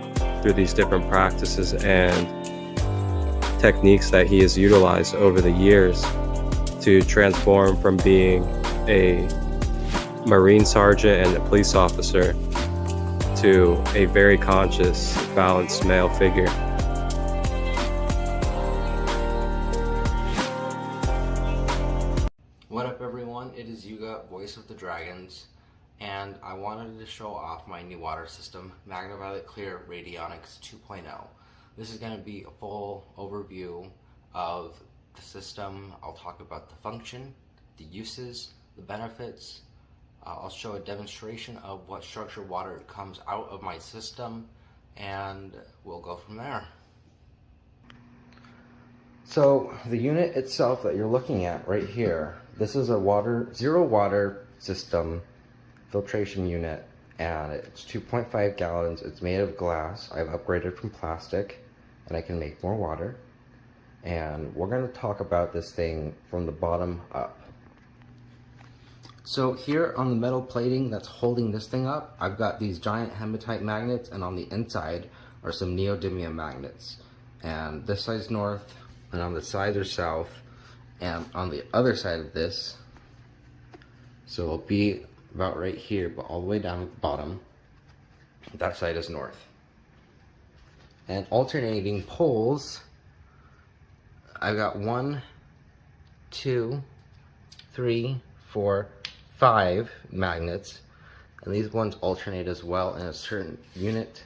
through these different practices and techniques that he has utilized over the years to transform from being a Marine sergeant and a police officer to a very conscious, balanced male figure. What up, everyone? It is Yuuga, voice of the dragons, and I wanted to show off my new water system, MagnaViolet Clear RadioniX 2.0. This is going to be a full overview of the system. I'll talk about the function, the uses, the benefits. I'll show a demonstration of what structured water comes out of my system, and we'll go from there. So the unit itself that you're looking at right here, this is a zero water system filtration unit, and it's 2.5 gallons. It's made of glass. I've upgraded from plastic, and I can make more water. And we're going to talk about this thing from the bottom up. So here on the metal plating that's holding this thing up, I've got these giant hematite magnets, and on the inside are some neodymium magnets. And this side's north, and on the sides are south, and on the other side of this, so it'll be about right here, but all the way down at the bottom, that side is north. And alternating poles, I've got 1, 2, 3, 4, 5 magnets And these ones alternate as well in a certain unit,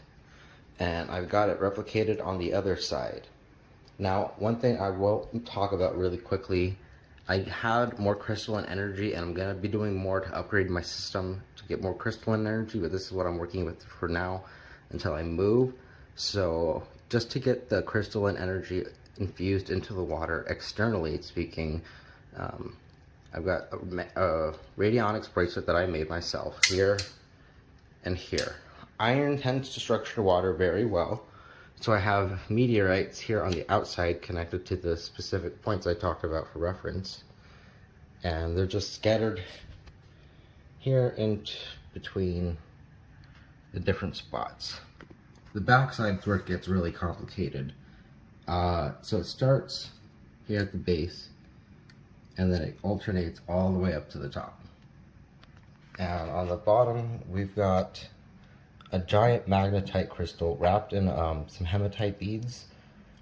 and I've got it replicated on the other side. Now, one thing I will talk about really quickly, I had more crystalline energy, and I'm going to be doing more to upgrade my system to get more crystalline energy, but this is what I'm working with for now until I move. So just to get the crystalline energy infused into the water externally speaking, I've got a radionics bracelet that I made myself here and here. Iron tends to structure water very well, so I have meteorites here on the outside connected to the specific points I talked about for reference, and they're just scattered here in between the different spots. The backside is where it gets really complicated. So it starts here at the base, and then it alternates all the way up to the top. And on the bottom, we've got a giant magnetite crystal wrapped in some hematite beads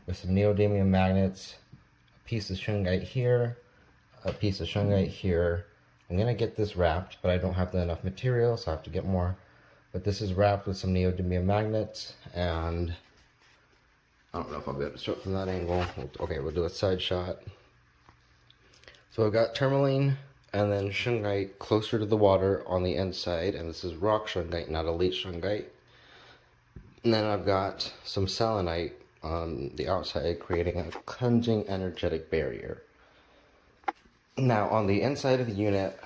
with some neodymium magnets, a piece of shungite here, a piece of shungite here. I'm gonna get this wrapped, but I don't have enough material, so I have to get more. But this is wrapped with some neodymium magnets, and I don't know if I'll be able to show it from that angle. Okay, we'll do a side shot. So I've got tourmaline and then shungite closer to the water on the inside, and this is rock shungite, not elite shungite. And then I've got some selenite on the outside, creating a cleansing energetic barrier. Now on the inside of the unit,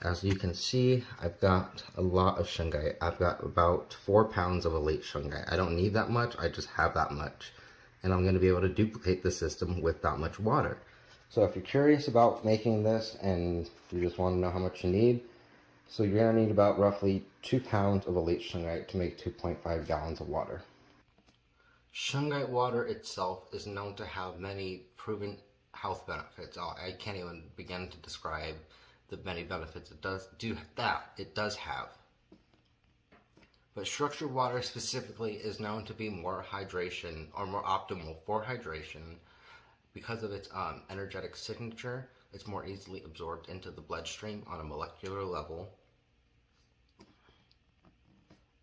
as you can see, I've got a lot of shungite. I've got about 4 pounds of elite shungite. I don't need that much, I just have that much. And I'm going to be able to duplicate the system with that much water. So if you're curious about making this and you just want to know how much you need, so you're going to need about roughly 2 pounds of elite shungite to make 2.5 gallons of water. Shungite water itself is known to have many proven health benefits. I can't even begin to describe the many benefits it does have. But structured water specifically is known to be more hydration, or more optimal for hydration. Because of its energetic signature, it's more easily absorbed into the bloodstream on a molecular level.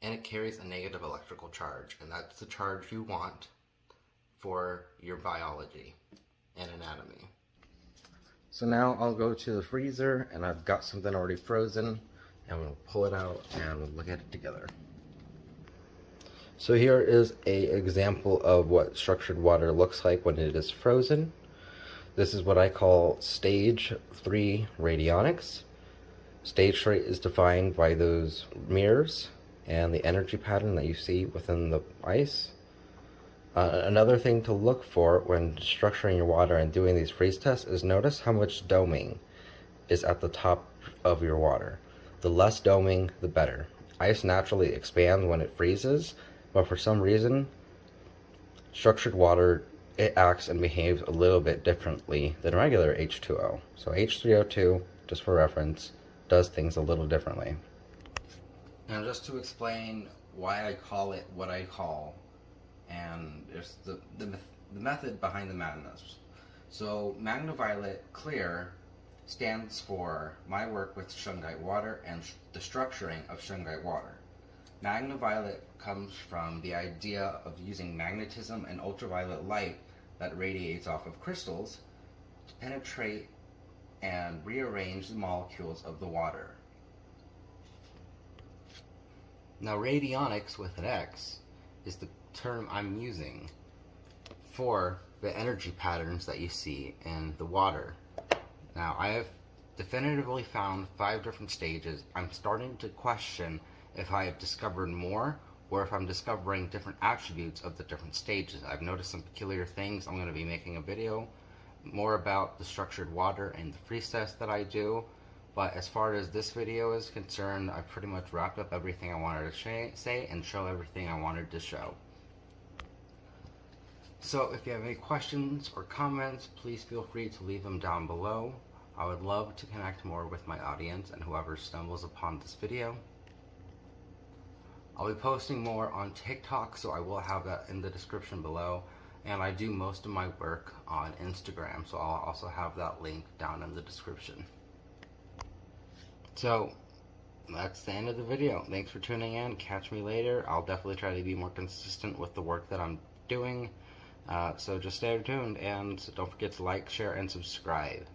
And it carries a negative electrical charge, and that's the charge you want for your biology and anatomy. So now I'll go to the freezer, and I've got something already frozen, and we'll pull it out and we'll look at it together. So here is an example of what structured water looks like when it is frozen. This is what I call stage 3 radionics. Stage 3 is defined by those mirrors and the energy pattern that you see within the ice. Another thing to look for when structuring your water and doing these freeze tests is notice how much doming is at the top of your water. The less doming, the better. Ice naturally expands when it freezes, but for some reason, structured water, it acts and behaves a little bit differently than regular H2O. So H3O2, just for reference, does things a little differently. Now just to explain why I call it what I call, and there's the method behind the madness. So MagnaViolet Clear stands for my work with shungite water and the structuring of shungite water. MagnaViolet comes from the idea of using magnetism and ultraviolet light that radiates off of crystals to penetrate and rearrange the molecules of the water. Now radionics with an X is the term I'm using for the energy patterns that you see in the water. Now I have definitively found 5 different stages. I'm starting to question if I have discovered more or if I'm discovering different attributes of the different stages. I've noticed some peculiar things. I'm going to be making a video more about the structured water and the freeze test that I do. But as far as this video is concerned, I pretty much wrapped up everything I wanted to say and show everything I wanted to show. So if you have any questions or comments, please feel free to leave them down below. I would love to connect more with my audience and whoever stumbles upon this video. I'll be posting more on TikTok, so I will have that in the description below. And I do most of my work on Instagram, so I'll also have that link down in the description. So, that's the end of the video. Thanks for tuning in. Catch me later. I'll definitely try to be more consistent with the work that I'm doing. So just stay tuned, and don't forget to like, share, and subscribe.